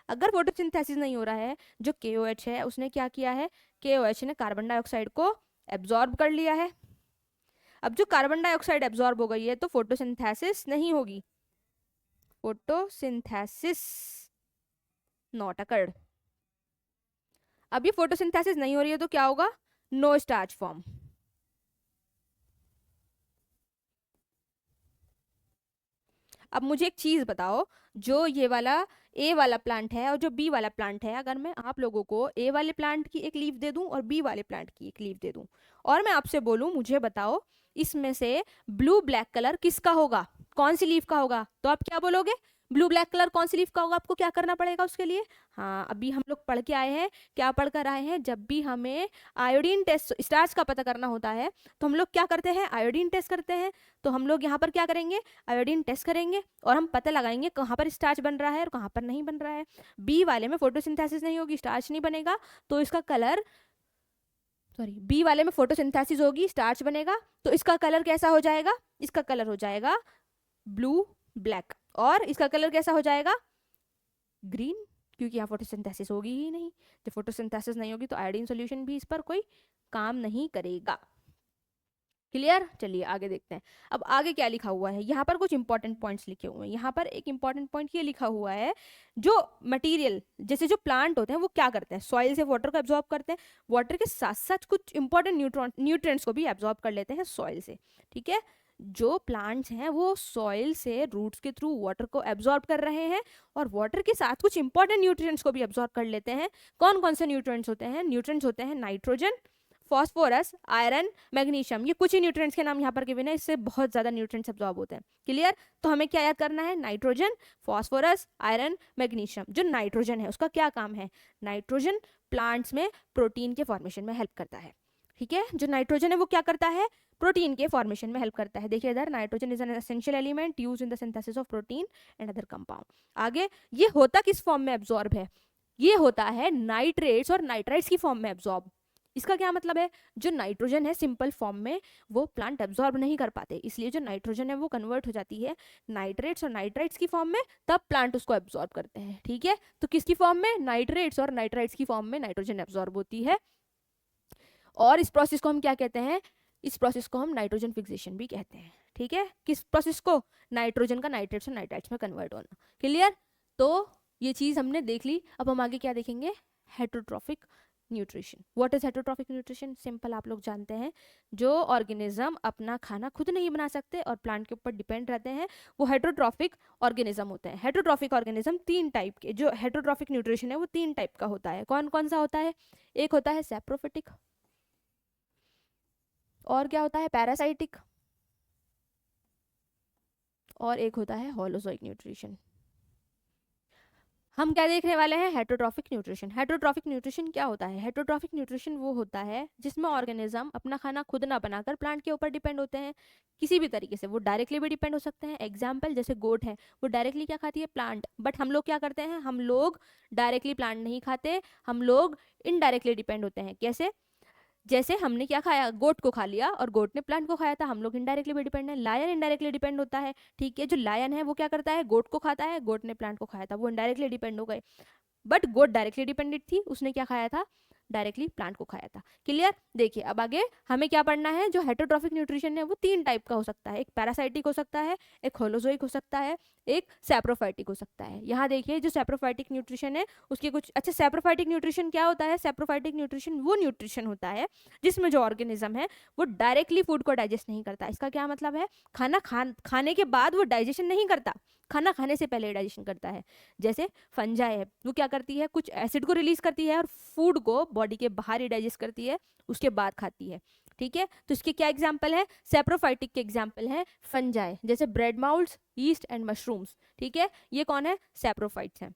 Speaker 1: अगर फोटोसिंथेसिस नहीं हो रहा है, जो KOH है उसने क्या किया है? KOH ने कार्बन डाइऑक्साइड को एब्जॉर्ब कर लिया है। अब जो कार्बन डाइऑक्साइड एब्जॉर्ब हो गई है तो फोटोसिंथेसिस नहीं होगी, फोटोसिंथेसिस नॉट अकर्ड। अब ये फोटोसिंथेसिस नहीं हो रही है तो क्या होगा? No starch form. अब मुझे एक चीज़ बताओ, जो ये वाला ए वाला प्लांट है और जो बी वाला प्लांट है, अगर मैं आप लोगों को ए वाले प्लांट की एक लीफ दे दूं और बी वाले प्लांट की एक लीफ दे दूं, और मैं आपसे बोलूं मुझे बताओ इसमें से ब्लू ब्लैक कलर किसका होगा, कौन सी लीफ का होगा, तो आप क्या बोलोगे? ब्लू ब्लैक कलर कौन सी लीफ का होगा? आपको क्या करना पड़ेगा उसके लिए? हाँ, अभी हम लोग पढ़ के आए हैं, क्या पढ़ कर आए हैं, जब भी हमें आयोडीन टेस्ट स्टार्च का पता करना होता है तो हम लोग क्या करते हैं? आयोडीन टेस्ट करते हैं। तो हम लोग यहाँ पर क्या करेंगे? आयोडीन टेस्ट करेंगे और हम पता लगाएंगे कहाँ पर स्टार्च बन रहा है और कहाँ पर नहीं बन रहा है। बी वाले में फोटोसिंथेसिस नहीं होगी, स्टार्च नहीं बनेगा, तो इसका कलर, सॉरी, बी वाले में फोटोसिंथेसिस होगी, स्टार्च बनेगा, तो इसका कलर कैसा हो जाएगा? इसका कलर हो जाएगा ब्लू ब्लैक। और इसका कलर कैसा हो जाएगा? ग्रीन, क्योंकि यहाँ फोटोसिंथेसिस होगी ही नहीं। जब फोटोसिंथेसिस नहीं होगी तो आयोडीन सॉल्यूशन भी इस पर कोई काम नहीं करेगा। क्लियर? चलिए आगे देखते हैं। अब आगे क्या लिखा हुआ है, यहाँ पर कुछ इंपॉर्टेंट पॉइंट्स लिखे हुए हैं। यहाँ पर एक इंपॉर्टेंट पॉइंट ये लिखा हुआ है, जो मटेरियल जैसे जो प्लांट होते हैं वो क्या करते हैं? सॉइल से वाटर को एब्जॉर्ब करते हैं, वाटर के साथ साथ कुछ इंपॉर्टेंट न्यूट्रिएंट्स को भी एब्जॉर्ब कर लेते हैं सॉइल से। ठीक है, जो प्लांट्स हैं वो सॉइल से रूट्स के थ्रू वाटर को एब्जॉर्ब कर रहे हैं और वाटर के साथ कुछ इंपॉर्टेंट न्यूट्रिएंट्स को भी एब्जॉर्ब कर लेते हैं। कौन कौन से न्यूट्रिएंट्स होते हैं? न्यूट्रिएंट्स होते हैं नाइट्रोजन, फॉस्फोरस, आयरन, मैग्नीशियम। ये कुछ ही न्यूट्रिएंट्स के नाम यहाँ पर गिवन है, इससे बहुत ज्यादा न्यूट्रिएंट्स एब्जॉर्ब होते हैं। क्लियर? तो हमें क्या याद करना है? Nitrogen, phosphorus, iron, magnesium. जो नाइट्रोजन है उसका क्या काम है? नाइट्रोजन प्लांट्स में प्रोटीन के फॉर्मेशन में हेल्प करता है। ठीक है, जो नाइट्रोजन है वो क्या करता है? प्रोटीन के फॉर्मेशन में हेल्प करता है। देखिए इधर, nitrogen is an essential element used in the synthesis of protein and other compound. आगे, ये होता किस फॉर्म में एब्जॉर्ब है? ये होता है नाइट्रेट्स और नाइट्राइट्स की फॉर्म में एब्जॉर्ब। इसका क्या मतलब है? जो नाइट्रोजन है सिंपल फॉर्म में वो प्लांट एब्जॉर्ब नहीं कर पाते, इसलिए जो नाइट्रोजन है वो कन्वर्ट हो जाती है नाइट्रेट्स और नाइट्राइट्स की फॉर्म में, तब प्लांट उसको एब्जॉर्ब करते हैं। ठीक है, तो किसकी फॉर्म में? नाइट्रेट्स और नाइट्राइट्स की फॉर्म में नाइट्रोजन एब्जॉर्ब होती है। और इस प्रोसेस को हम क्या कहते हैं? इस प्रोसेस को हम नाइट्रोजन फिक्सेशन भी कहते हैं। ठीक है, किस प्रोसेस को? नाइट्रोजन का नाइट्रेट्स और नाइट्राइट्स में कन्वर्ट होना। क्लियर? तो ये चीज हमने देख ली। अब हम आगे क्या देखेंगे? Heterotrophic nutrition. What is heterotrophic nutrition? Simple, आप लोग जानते हैं, जो ऑर्गेनिज्म अपना खाना खुद नहीं बना सकते और प्लांट के ऊपर डिपेंड रहते हैं, वो हेटरोट्रॉफिक ऑर्गेनिज्म होते हैं। हेटरोट्रॉफिक ऑर्गेनिज्म तीन टाइप के, जो हेटरोट्रॉफिक न्यूट्रिशन है वो तीन टाइप का होता है। कौन कौन सा होता है? एक होता है सैप्रोफिटिक, और क्या होता है? पैरासाइटिक, और एक होता है होलोजोइक न्यूट्रिशन। हम क्या देखने वाले हैं? Heterotrophic nutrition. हेटरोट्रॉफिक न्यूट्रिशन क्या होता है? हेटरोट्रॉफिक न्यूट्रिशन वो होता है जिसमें ऑर्गेनिज्म अपना खाना खुद ना बनाकर प्लांट के ऊपर डिपेंड होते हैं किसी भी तरीके से। वो डायरेक्टली भी डिपेंड हो सकते हैं। एग्जाम्पल, जैसे गोट है, वो डायरेक्टली क्या खाती है? प्लांट। बट हम लोग क्या करते हैं? हम लोग डायरेक्टली प्लांट नहीं खाते, हम लोग इनडायरेक्टली डिपेंड होते हैं। कैसे? जैसे हमने क्या खाया? गोट को खा लिया और गोट ने प्लांट को खाया था, हम लोग इनडायरेक्टली भी डिपेंड है। लायन इनडायरेक्टली डिपेंड होता है। ठीक है, जो लायन है वो क्या करता है? गोट को खाता है, गोट ने प्लांट को खाया था, वो इनडायरेक्टली डिपेंड हो गए। बट गोट डायरेक्टली डिपेंडेंट थी, उसने क्या खाया था? डायरेक्टली प्लांट को खाया था। क्लियर? देखिए अब आगे हमें क्या पढ़ना है? जो हेटरोट्रॉफिक न्यूट्रिशन है वो तीन टाइप का हो सकता है। एक पैरासाइटिक हो सकता है, एक होलोजोइक हो सकता है, एक सैप्रोफाइटिक हो सकता है। यहाँ देखिए, जो सैप्रोफाइटिक न्यूट्रिशन है उसके कुछ अच्छा, सैप्रोफाइटिक न्यूट्रिशन क्या होता है? सैप्रोफाइटिक न्यूट्रिशन वो न्यूट्रिशन होता है जिसमें जो ऑर्गेनिज्म है वो डायरेक्टली फूड को डाइजेस्ट नहीं करता। इसका क्या मतलब है? खाने के बाद वो डाइजेशन नहीं करता, खाना खाने से पहले डाइजेशन करता है। जैसे फंजाई है, वो क्या करती है? कुछ एसिड को रिलीज करती है और फूड को बॉडी के बाहर ही डाइजेस्ट करती है, उसके बाद खाती है। ठीक है, तो इसके क्या एग्जाम्पल है? सैप्रोफाइटिक के एग्जाम्पल है फंजाई, जैसे ब्रेड माउल्ड्स, यीस्ट एंड मशरूम्स। ठीक है, ये कौन है? सैप्रोफाइट्स हैं।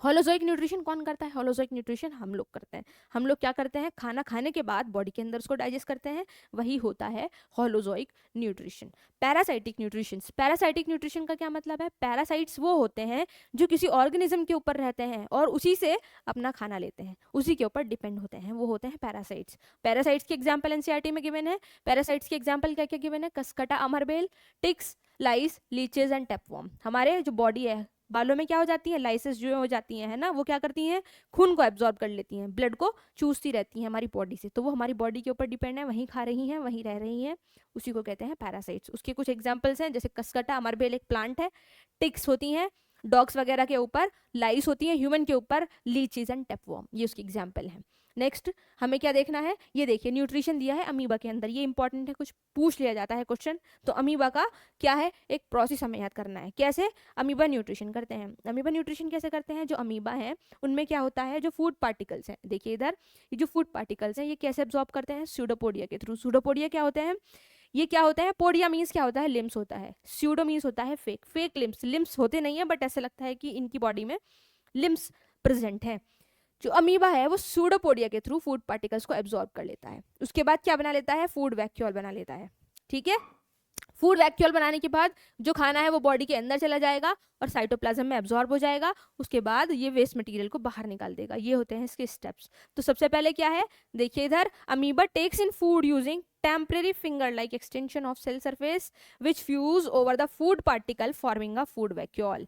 Speaker 1: होलोजोइक न्यूट्रिशन कौन करता है? होलोजोइक न्यूट्रिशन हम लोग करते हैं। हम लोग क्या करते हैं? खाना खाने के बाद बॉडी के अंदर उसको डाइजेस्ट करते हैं, वही होता है holozoic nutrition. Parasitic nutrition. Parasitic nutrition का क्या मतलब है? पैरासाइट्स वो होते हैं जो किसी ऑर्गेनिज्म के ऊपर रहते हैं और उसी से अपना खाना लेते हैं, उसी के ऊपर डिपेंड होते हैं, वो होते हैं पैरासाइट्स। पैरासाइट्स की एग्जाम्पल एनसीईआरटी में गिवन है। पैरासाइट्स की एग्जाम्पल क्या क्या गिवन है? कसकटा, अमरबेल, ticks, lice, leeches and tapeworm. हमारे जो बॉडी है, बालों में क्या हो जाती है? लाइसेस जो हो जाती है ना, वो क्या करती हैं? खून को एब्जॉर्ब कर लेती हैं, ब्लड को चूसती रहती हैं हमारी बॉडी से, तो वो हमारी बॉडी के ऊपर डिपेंड है, वहीं खा रही हैं, वहीं रह रही हैं, उसी को कहते हैं पैरासाइट्स। उसके कुछ एग्जाम्पल्स हैं, जैसे कसकटा, अमरबेल एक प्लांट है, टिक्स होती हैं डॉग्स वगैरह के ऊपर, लाइस होती हैं ह्यूमन के ऊपर, लीचीज एंड टेपवर्म, ये उसकी एग्जाम्पल हैं। नेक्स्ट हमें क्या देखना है, ये देखिए न्यूट्रिशन दिया है अमीबा के अंदर, ये इंपॉर्टेंट है, कुछ पूछ लिया जाता है क्वेश्चन। तो अमीबा का क्या है, एक प्रोसेस हमें याद करना है, कैसे अमीबा न्यूट्रिशन करते हैं। अमीबा न्यूट्रिशन कैसे करते हैं, जो अमीबा है उनमें क्या होता है, जो फूड पार्टिकल्स हैं, देखिए इधर ये जो फूड पार्टिकल्स हैं ये कैसे एब्जॉर्ब करते हैं, स्यूडोपोडिया के थ्रू। स्यूडोपोडिया क्या होते हैं, ये क्या होता है, पोडिया मीन्स क्या होता है, लिम्स होता है, स्यूडो मीन्स होता है फेक, फेक लिम्स, लिम्स होते नहीं है बट ऐसे लगता है कि इनकी बॉडी में लिम्स प्रेजेंट है। जो अमीबा है वो सूडोपोडिया के थ्रू फूड पार्टिकल्स को एब्जॉर्ब कर लेता है, उसके बाद क्या बना लेता है, फूड वैक्यूल बना लेता है। ठीक है, फूड वैक्यूल बनाने के बाद जो खाना है वो बॉडी के अंदर चला जाएगा और साइटोप्लाज्म में एब्जॉर्ब हो जाएगा, उसके बाद ये वेस्ट मटेरियल को बाहर निकाल देगा। ये होते हैं इसके स्टेप्स। तो सबसे पहले क्या है, देखिए इधर, amoeba takes in food using temporary finger like extension of cell surface which fuse over the food particle forming a food vacuole.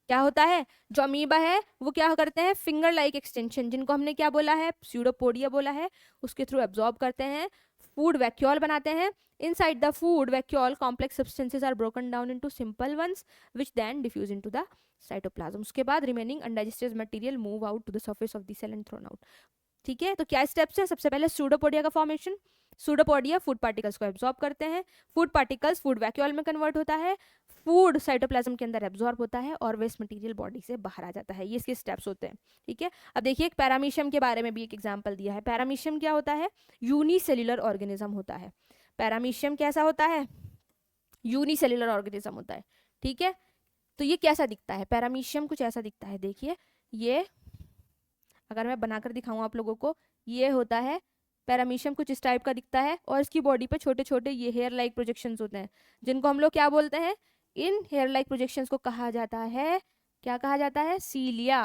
Speaker 1: क्या होता है, जो अमीबा है वो क्या करते हैं, फिंगर लाइक एक्सटेंशन, जिनको हमने क्या बोला है, स्यूडोपोडिया बोला है, उसके थ्रू एब्जॉर्ब करते हैं, फूड वैक्यूल बनाते हैं। Inside the food vacuole complex substances are broken down into simple ones which then diffuse into the cytoplasm. उसके बाद remaining undigested material move out to the surface of the cell and thrown out. ठीक है, तो क्या स्टेप्स है, सबसे पहले सूडोपोडिया का फॉर्मेशन, सूडोपोडिया फूड पार्टिकल्स को एब्जॉर्ब करते हैं, फूड पार्टिकल्स फूड वैक्यूल में कन्वर्ट होता है, फूड साइटोप्लाज्म के अंदर एब्जॉर्ब होता है और वेस्ट मटेरियल बॉडी से बाहर आ जाता है। ये इसके स्टेप्स होते हैं। ठीक है, अब देखिए एक पैरामीशियम के बारे में भी एक एग्जांपल दिया है। पैरामीशियम क्या होता है, यूनिसेल्युलर ऑर्गेनिज्म होता है। पैरामीशियम कैसा होता है, यूनिसेल्युलर ऑर्गेनिज्म होता है। ठीक है, तो ये कैसा दिखता है, पैरामीशियम कुछ ऐसा दिखता है, देखिए ये अगर मैं बनाकर दिखाऊं आप लोगों को, ये होता है पैरामीशियम, कुछ इस टाइप का दिखता है और इसकी बॉडी पे छोटे छोटे ये हेयर लाइक प्रोजेक्शंस होते हैं, जिनको हम लोग क्या बोलते हैं, इन हेयर लाइक प्रोजेक्शंस को कहा जाता है, क्या कहा जाता है, सीलिया।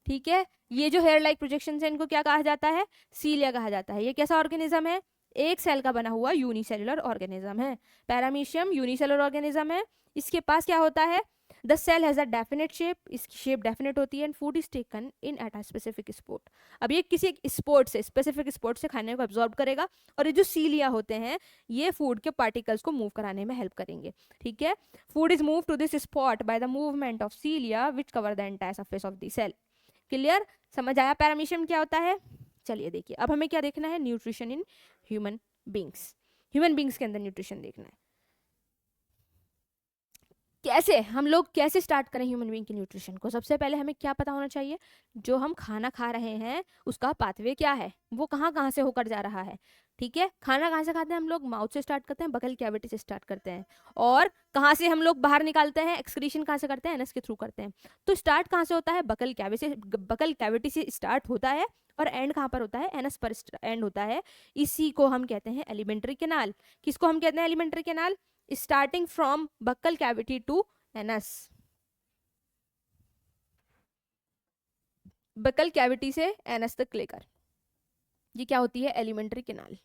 Speaker 1: ठीक है, ये जो हेयर लाइक प्रोजेक्शंस है इनको क्या कहा जाता है, सीलिया कहा जाता है। ये कैसा ऑर्गेनिज्म है, एक सेल का बना हुआ यूनिसेलुलर ऑर्गेनिज्म है। पैरामीशियम यूनिसेलुलर ऑर्गेनिज्म है, इसके पास क्या होता है, the cell has a definite shape, इसकी शेप डेफिनेट होती है, and food is taken in at a specific spot. अब ये किसी स्पॉट से, स्पेसिफिक स्पॉट से खाने को एब्जॉर्ब करेगा और ये जो सीलिया होते हैं ये फूड के पार्टिकल्स को मूव कराने में हेल्प करेंगे। ठीक है, food is move to this spot by the movement of cilia which cover the entire surface of the cell. Clear, समझ आया पैरामीशियम क्या होता है। चलिए देखिए अब हमें क्या देखना है, nutrition in human beings. Human beings के अंदर न्यूट्रिशन देखना है, कैसे हम लोग कैसे स्टार्ट करें ह्यूमन बीइंग के न्यूट्रिशन को। सबसे पहले हमें क्या पता होना चाहिए, जो हम खाना खा रहे हैं उसका पाथवे क्या है, वो कहाँ कहाँ से होकर जा रहा है। ठीक है, खाना कहाँ से खाते हैं हम लोग, माउथ से स्टार्ट करते हैं, बकल कैविटी से स्टार्ट करते हैं, और कहाँ से हम लोग बाहर निकालते हैं, एक्सक्रीशन कहाँ से करते हैं, एनस के थ्रू करते हैं। तो स्टार्ट कहाँ से होता है, बकल कैविटी से, बकल कैविटी से स्टार्ट होता है और एंड कहाँ पर होता है, एनस पर एंड होता है। इसी को हम कहते हैं एलिमेंट्री कैनाल। किसको हम कहते हैं alimentary canal, starting from buccal cavity to anus, buccal cavity से एनस तक लेकर, ये क्या होती है एलिमेंट्री कैनाल।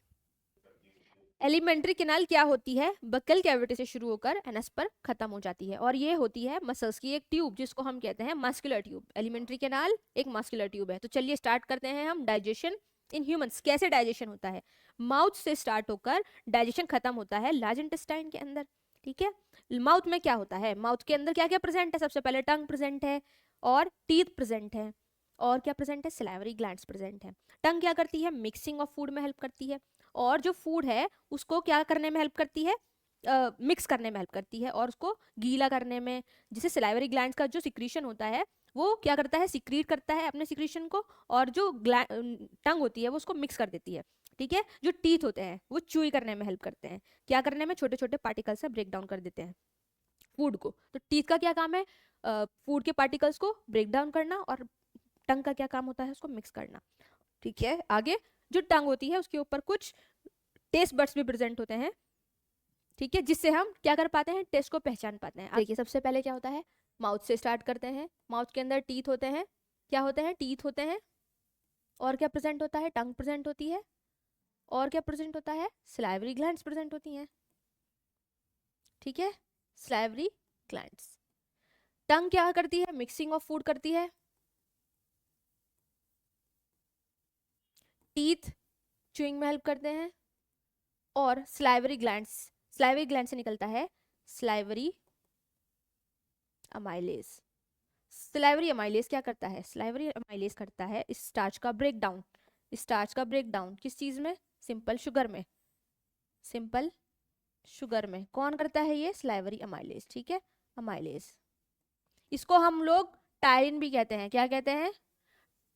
Speaker 1: एलिमेंट्री कैनाल क्या होती है, बक्कल कैविटी से शुरू होकर एनस पर खत्म हो जाती है, और ये होती है मसल्स की एक ट्यूब जिसको हम कहते हैं मस्कुलर ट्यूब। एलिमेंट्री कैनाल एक मस्कुलर ट्यूब है। तो चलिए स्टार्ट करते हैं हम डाइजेशन इन ह्यूमंस। कैसे डाइजेशन होता है, माउथ से स्टार्ट होकर डाइजेशन खत्म होता है लार्ज इंटेस्टाइन के अंदर। ठीक है, माउथ में क्या होता है, माउथ के अंदर क्या क्या प्रेजेंट है, सबसे पहले टंग प्रेजेंट है और टीथ प्रेजेंट है, और क्या प्रेजेंट है, सलाइवरी ग्लैंड्स प्रेजेंट है। टंग क्या करती है, मिक्सिंग ऑफ फूड में हेल्प करती है, और जो फूड है उसको क्या करने में हेल्प करती है, मिक्स करने में हेल्प करती है और उसको गीला करने में। जैसे सलाइवरी ग्लैंड्स का जो सिक्रीशन होता है वो क्या करता है, सिक्रीट करता है अपने सिक्रीशन को, और जो टंग होती है वो उसको मिक्स कर देती है। ठीक है, जो टीथ होते हैं वो च्यूई करने में हेल्प करते हैं, क्या करने में, छोटे छोटे पार्टिकल्स से ब्रेक डाउन कर देते हैं फूड को। तो टीथ का क्या काम है, फूड के पार्टिकल्स को ब्रेक डाउन करना, और टंग का क्या काम होता है, उसको मिक्स करना। ठीक है, आगे जो टंग होती है उसके ऊपर कुछ टेस्ट बड्स भी प्रेजेंट होते हैं। ठीक है, जिससे हम क्या कर पाते हैं, टेस्ट को पहचान पाते हैं। देखिए सबसे पहले क्या होता है, माउथ से स्टार्ट करते हैं, माउथ के अंदर टीथ होते हैं, क्या होते हैं, टीथ होते हैं, और क्या प्रेजेंट होता है, टंग प्रेजेंट होती है, और क्या प्रेजेंट होता है, सलाइवरी ग्लैंड्स प्रेजेंट होती हैं। ठीक है, सलाइवरी ग्लैंड्स। टंग क्या करती है, मिक्सिंग ऑफ फूड करती है, टीथ च्यूइंग में हेल्प करते हैं, और स्लाइवरी ग्लैंड्स, स्लाइवरी ग्लैंड से निकलता है स्लाइवरी अमाइलेज। स्लाइवरी अमाइलेज क्या करता है, स्लाइवरी अमाइलेज करता है स्टार्च का ब्रेक डाउन। स्टार्च का ब्रेक डाउन किस चीज में? सिंपल शुगर में। सिंपल शुगर में कौन करता है ये? Salivary amylase. ठीक है, अमाइलेज। इसको हम लोग टाइलिन भी कहते हैं। क्या कहते हैं?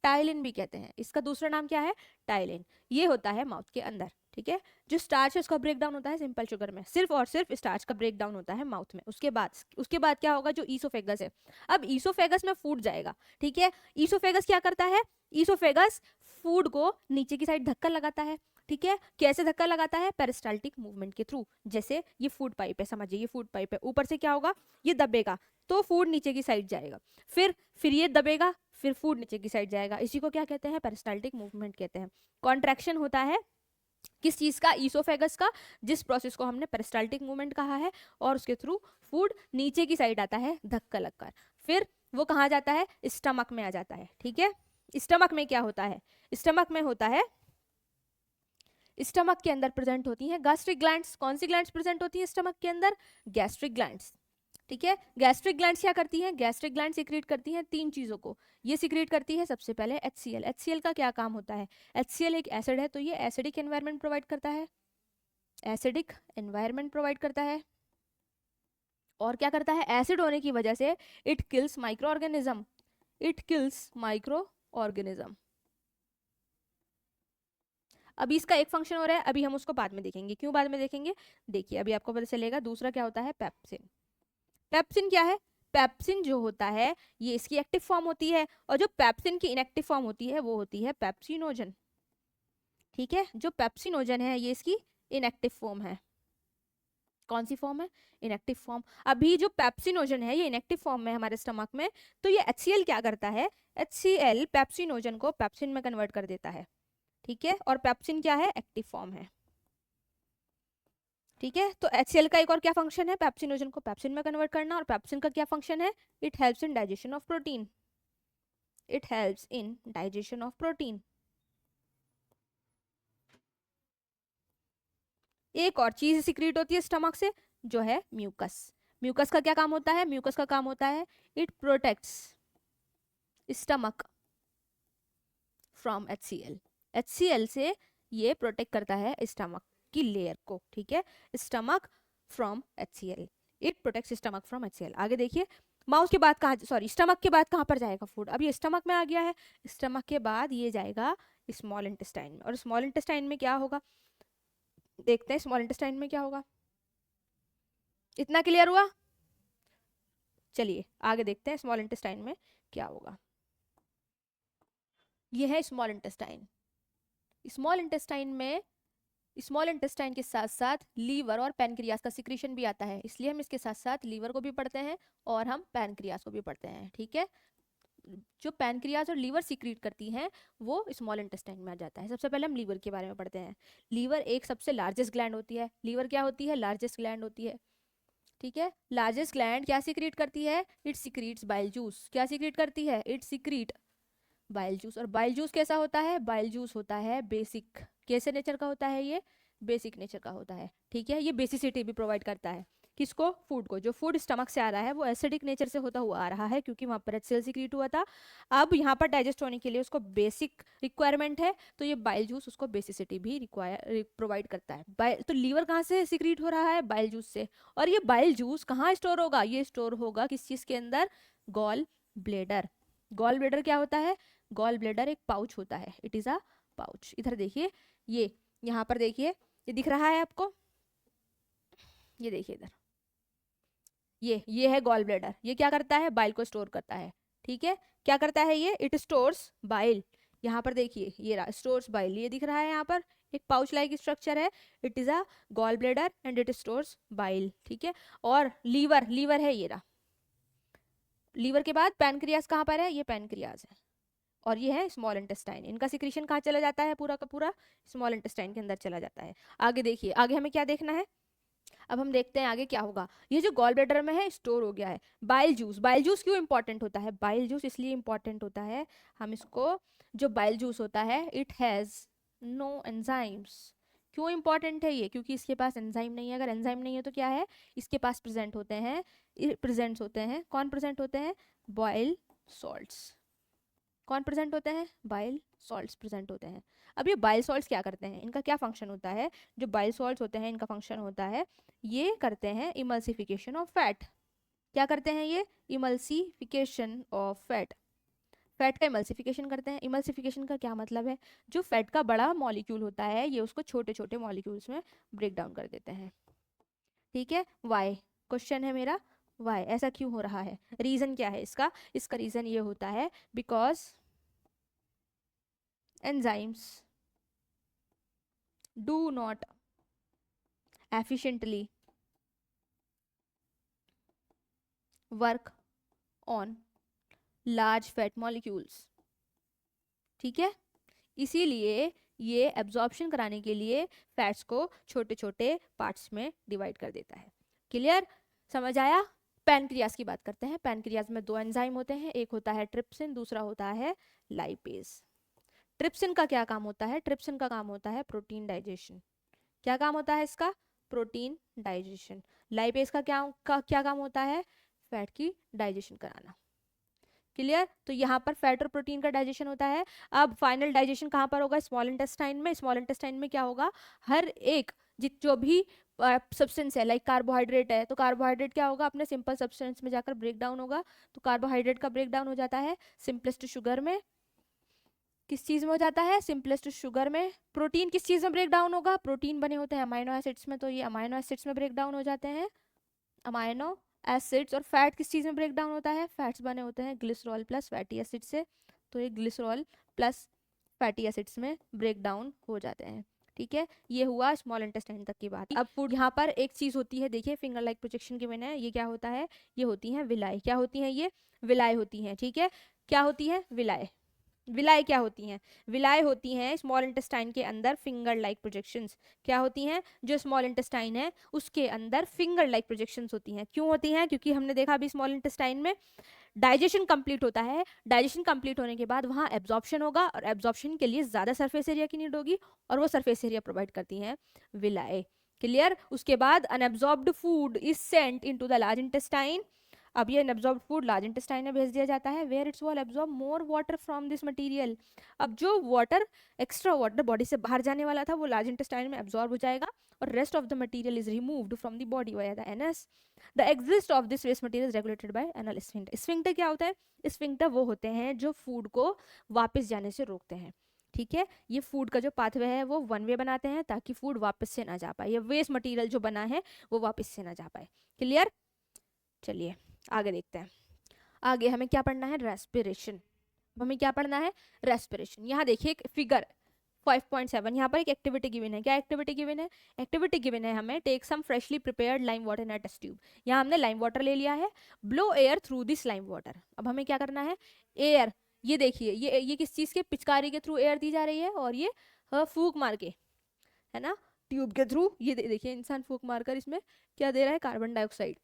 Speaker 1: टाइलिन भी कहते हैं। इसका दूसरा नाम क्या है? टाइलिन। ये होता है माउथ के अंदर। ठीक है, जो स्टार्च है उसका ब्रेक डाउन होता है सिंपल शुगर में। सिर्फ और सिर्फ स्टार्च का ब्रेक डाउन होता है माउथ में। उसके बाद क्या होगा? जो ईसोफेगस है, अब ईसोफेगस में फूड जाएगा। ठीक है, ईसोफेगस क्या करता है? ईसोफेगस फूड को नीचे की साइड धक्का लगाता है। ठीक है, कैसे धक्का लगाता है? पेरिस्टाल्टिक मूवमेंट के थ्रू। जैसे ये फूड पाइप है, समझिए ये फूड पाइप है, ऊपर से क्या होगा? ये दबेगा तो फूड नीचे की साइड जाएगा, फिर ये दबेगा, फिर फूड नीचे की साइड जाएगा। इसी को क्या कहते हैं? पेरिस्टाल्टिक मूवमेंट कहते हैं। कॉन्ट्रैक्शन होता है किस चीज का? ईसोफेगस का, जिस प्रोसेस को हमने पेरिस्टाल्टिक मूवमेंट कहा है, और उसके थ्रू फूड नीचे की साइड आता है धक्का लगकर। फिर वो कहाँ जाता है? स्टमक में आ जाता है। ठीक है, स्टमक में क्या होता है? स्टमक में होता है, स्टमक के अंदर प्रेजेंट होती हैं गैस्ट्रिक ग्लैंड्स। कौन सी ग्लैंड्स प्रेजेंट होती हैं स्टमक के अंदर? Gastric glands. ठीक है, गैस्ट्रिक ग्लैंड्स क्या करती हैं? गैस्ट्रिक ग्लैंड सीक्रेट करती हैं तीन चीजों को। ये सीक्रेट करती है सबसे पहले HCl। HCl का क्या काम होता है? HCl एक एसिड है, तो ये एसिडिक एनवायरनमेंट प्रोवाइड करता है। एसिडिक एनवायरनमेंट प्रोवाइड करता है। और क्या करता है? एसिड होने की वजह से it kills micro organism. It kills micro organism. अभी इसका एक फंक्शन हो रहा है, अभी हम उसको बाद में देखेंगे। क्यों बाद में देखेंगे? देखिए अभी आपको पता चलेगा। दूसरा क्या होता है? पेप्सिन। पेप्सिन क्या है? पेप्सिन जो होता है ये इसकी एक्टिव फॉर्म होती है, और जो पेप्सिन की इनएक्टिव फॉर्म होती है वो होती है पेप्सिनोजन। ठीक है, जो पेप्सिनोजन है ये इसकी इनएक्टिव फॉर्म है। कौन सी फॉर्म है? Inactive form. अभी जो पेप्सिनोजन है ये इनएक्टिव फॉर्म में हमारे स्टमक में, तो ये HCl क्या करता है? HCl पेप्सिनोजन को पेप्सिन में कन्वर्ट कर देता है। ठीक है, और पेप्सिन क्या है? एक्टिव फॉर्म है। ठीक है, तो HCl का एक और क्या फंक्शन है? पेप्सिनोजन को पेप्सिन में कन्वर्ट करना। और पेप्सिन का क्या फंक्शन है? It helps in digestion of protein. It helps in digestion of protein. एक और चीज सिक्रीट होती है स्टमक से, जो है म्यूकस। म्यूकस का क्या काम होता है? म्यूकस का काम होता है it protects stomach from HCl। HCl से ये प्रोटेक्ट करता है स्टमक की लेयर को। ठीक है, stomach from HCl। It protects stomach from HCl। आगे देखिए, माउथ के बाद कहाँ, सॉरी स्टमक के बाद कहाँ पर जाएगा फूड? अब ये स्टमक में आ गया है, स्टमक के बाद ये जाएगा स्मॉल इंटेस्टाइन में। और स्मॉल इंटेस्टाइन में क्या होगा? देखते हैं स्मॉल इंटेस्टाइन में क्या होगा। इतना क्लियर हुआ? चलिए आगे देखते हैं स्मॉल इंटेस्टाइन में क्या होगा। ये है स्मॉल इंटेस्टाइन। स्मॉल इंटेस्टाइन में, स्मॉल इंटेस्टाइन के साथ साथ लीवर और पैनक्रियास का सिक्रीशन भी आता है, इसलिए हम इसके साथ साथ लीवर को भी पढ़ते हैं और हम पैनक्रियास को भी पढ़ते हैं। ठीक है, जो पैनक्रियास और लीवर सीक्रेट करती हैं वो स्मॉल इंटेस्टाइन में आ जाता है। सबसे पहले हम लीवर के बारे में पढ़ते हैं। लीवर एक सबसे लार्जेस्ट ग्लैंड होती है। लीवर क्या होती है? लार्जेस्ट ग्लैंड होती है। ठीक है, लार्जेस्ट ग्लैंड क्या सीक्रेट करती है? It secrets bile juice. क्या सीक्रेट करती है? It secret bile juice. और बाइल जूस कैसा होता है? बाइल जूस होता है बेसिक। कैसे नेचर का होता है ये? बेसिक नेचर का होता है। ठीक है, ये बेसिसिटी भी प्रोवाइड करता है। किसको? फूड को। जो फूड स्टमक से आ रहा है वो एसिडिक नेचर से होता हुआ आ रहा है, क्योंकि वहाँ पर HCl सीक्रेट हुआ था। अब यहाँ पर डाइजेस्ट होने के लिए उसको बेसिक रिक्वायरमेंट है, तो ये बाइल जूस उसको बेसिसिटी भी प्रोवाइड करता है। तो लीवर कहाँ से सीक्रेट हो रहा है? बाइल जूस से। और ये बाइल जूस कहाँ स्टोर होगा? ये स्टोर होगा किस चीज के अंदर? Gall bladder. गॉल ब्लेडर क्या होता है? गॉल ब्लेडर एक पाउच होता है। It is a pouch. इधर देखिए, ये यहाँ पर देखिए, ये दिख रहा है आपको? ये देखिए इधर, ये है गॉल ब्लेडर। ये क्या करता है? बाइल को स्टोर करता है। ठीक है, क्या करता है ये? It stores bile. यहाँ पर देखिए ये रहा, स्टोर्स बाइल। ये दिख रहा है यहाँ पर एक पाउच लाइक स्ट्रक्चर है। It is a gall bladder and it stores bile. ठीक है, और लीवर, लीवर है ये रहा। लीवर के बाद पैनक्रियास कहाँ पर है? ये पैनक्रियास है। और ये है स्मॉल इंटेस्टाइन। इनका सिक्रीशन कहाँ चला जाता है? पूरा का पूरा स्मॉल इंटेस्टाइन के अंदर चला जाता है। आगे देखिए, आगे हमें क्या देखना है? अब हम देखते हैं आगे क्या होगा। ये जो गॉल ब्लैडर में है स्टोर हो गया है बाइल जूस। बाइल जूस क्यों इंपॉर्टेंट होता है? बाइल जूस इसलिए इंपॉर्टेंट होता है, हम इसको, जो बाइल जूस होता है इट हैज़ नो एंजाइम्स। क्यों इंपॉर्टेंट है ये? क्योंकि इसके पास एंजाइम नहीं है। अगर एंजाइम नहीं है तो क्या है? इसके पास प्रेजेंट होते हैं, प्रेजेंट होते हैं, कौन प्रेजेंट होते हैं? Boil salts. कौन प्रेजेंट होते हैं? बाइल सॉल्ट्स प्रेजेंट होते हैं। अब ये बाइल सॉल्ट्स क्या करते हैं, इनका क्या फंक्शन होता है? जो बाइल सॉल्ट्स होते हैं इनका फंक्शन होता है, ये करते हैं इमल्सिफिकेशन ऑफ फैट। क्या करते हैं ये? Emulsification of fat. फैट का इमल्सिफिकेशन करते हैं। इमल्सिफिकेशन का क्या मतलब है? जो फैट का बड़ा मॉलिक्यूल होता है ये उसको छोटे छोटे मॉलिक्यूल्स में ब्रेक डाउन कर देते हैं। ठीक है, वाई क्वेश्चन है मेरा, वाई ऐसा क्यों हो रहा है? रीजन क्या है इसका? इसका रीजन ये होता है because enzymes do not efficiently work on large fat molecules। ठीक है, इसीलिए ये एब्जॉर्प्शन कराने के लिए फैट्स को छोटे छोटे पार्ट्स में डिवाइड कर देता है। क्लियर, समझ आया? पैनक्रियाज की बात करते हैं। पैनक्रियाज में दो एंजाइम होते हैं, एक होता है ट्रिप्सिन, दूसरा होता है लाइपेज। ट्रिप्सिन का क्या काम होता है? ट्रिप्सिन का काम होता है प्रोटीन डाइजेशन। क्या काम होता है इसका? Protein digestion. लाइपेज का क्या काम होता है? फैट की डाइजेशन कराना। क्लियर, तो यहाँ पर फैट और प्रोटीन का डाइजेशन होता है। अब फाइनल डाइजेशन कहाँ पर होगा? स्मॉल इंटेस्टाइन में। स्मॉल इंटेस्टाइन में क्या होगा? हर एक जो भी सब्सटेंस है, लाइक कार्बोहाइड्रेट है, तो कार्बोहाइड्रेट क्या होगा? अपने सिंपल सब्सटेंस में जाकर ब्रेक डाउन होगा। तो कार्बोहाइड्रेट का ब्रेक डाउन हो जाता है सिंपलेस्ट शुगर में। किस चीज में हो जाता है? सिंपलेस्ट शुगर में। प्रोटीन किस चीज में ब्रेक डाउन होगा? प्रोटीन बने होते हैं अमाइनो एसिड्स में, तो ये अमाइनो एसिड्स में ब्रेक डाउन हो जाते हैं, अमाइनो एसिड्स। और फैट किस चीज में ब्रेक डाउन होता है? फैट्स बने होते हैं ग्लिसरॉल प्लस फैटी एसिड से, तो ये ग्लिसरॉल प्लस फैटी एसिड्स में ब्रेक डाउन हो जाते हैं। ठीक है, ये हुआ स्मॉल इंटेस्टाइन तक की बात। अब फूड यहाँ पर एक चीज होती है, देखिए फिंगर लाइक प्रोजेक्शन के बिना ये क्या होता है? ये होती है विलाई। क्या होती है ये? विलाई होती है। ठीक है, क्या होती है? विलाई। विलाय क्या होती हैं? विलाय होती हैं स्मॉल इंटेस्टाइन के अंदर फिंगर लाइक प्रोजेक्शंस। क्या होती हैं? जो स्मॉल इंटेस्टाइन है उसके अंदर फिंगर लाइक प्रोजेक्शंस होती हैं। क्यों होती हैं? क्योंकि हमने देखा अभी स्मॉल इंटेस्टाइन में डाइजेशन कंप्लीट होता है। डाइजेशन कंप्लीट होने के बाद वहाँ एब्जॉर्प्शन होगा, और एब्जॉर्प्शन के लिए ज़्यादा सरफेस एरिया की नीड होगी, और वो सरफेस एरिया प्रोवाइड करती हैं विलाय। क्लियर, उसके बाद unabsorbed food is sent into the large intestine. अब ये अनएब्जॉर्ब्ड फूड लार्ज इंटेस्टाइन में भेज दिया जाता है, where it's will absorb more water from this material. अब जो वाटर, एक्स्ट्रा वाटर बॉडी से बाहर जाने वाला था वो लार्ज इंटेस्टाइन में एब्जॉर्ब हो जाएगा, और rest of the material is removed from the body via the anus. The exit of this waste material is regulated by anal sphincter. Sphincter क्या होता है? स्फिंक्टर वो होते हैं जो फूड को वापस जाने से रोकते हैं। ठीक है, ये फूड का जो पाथवे है वो वन वे बनाते हैं ताकि फूड वापस से ना जा पाए, ये वेस्ट मटेरियल जो बना है वो वापस से ना जा पाए। क्लियर, चलिए आगे देखते हैं। आगे हमें क्या पढ़ना है? रेस्पिरेशन। हमें क्या पढ़ना है? रेस्पिरेशन। यहाँ देखिए एक फिगर 5.7, यहाँ पर एक एक्टिविटी गिवन है। क्या एक्टिविटी गिवन है? एक्टिविटी गिवन है हमें take some freshly prepared lime water in a test tube. यहाँ हमने लाइम वाटर ले लिया है, blow air through this lime water. अब हमें क्या करना है? एयर, ये देखिए ये किस चीज के? पिचकारी के थ्रू एयर दी जा रही है, और ये फूंक मार के, है ना, ट्यूब के थ्रू। ये देखिए इंसान फूंक मारकर इसमें क्या दे रहा है? Carbon dioxide.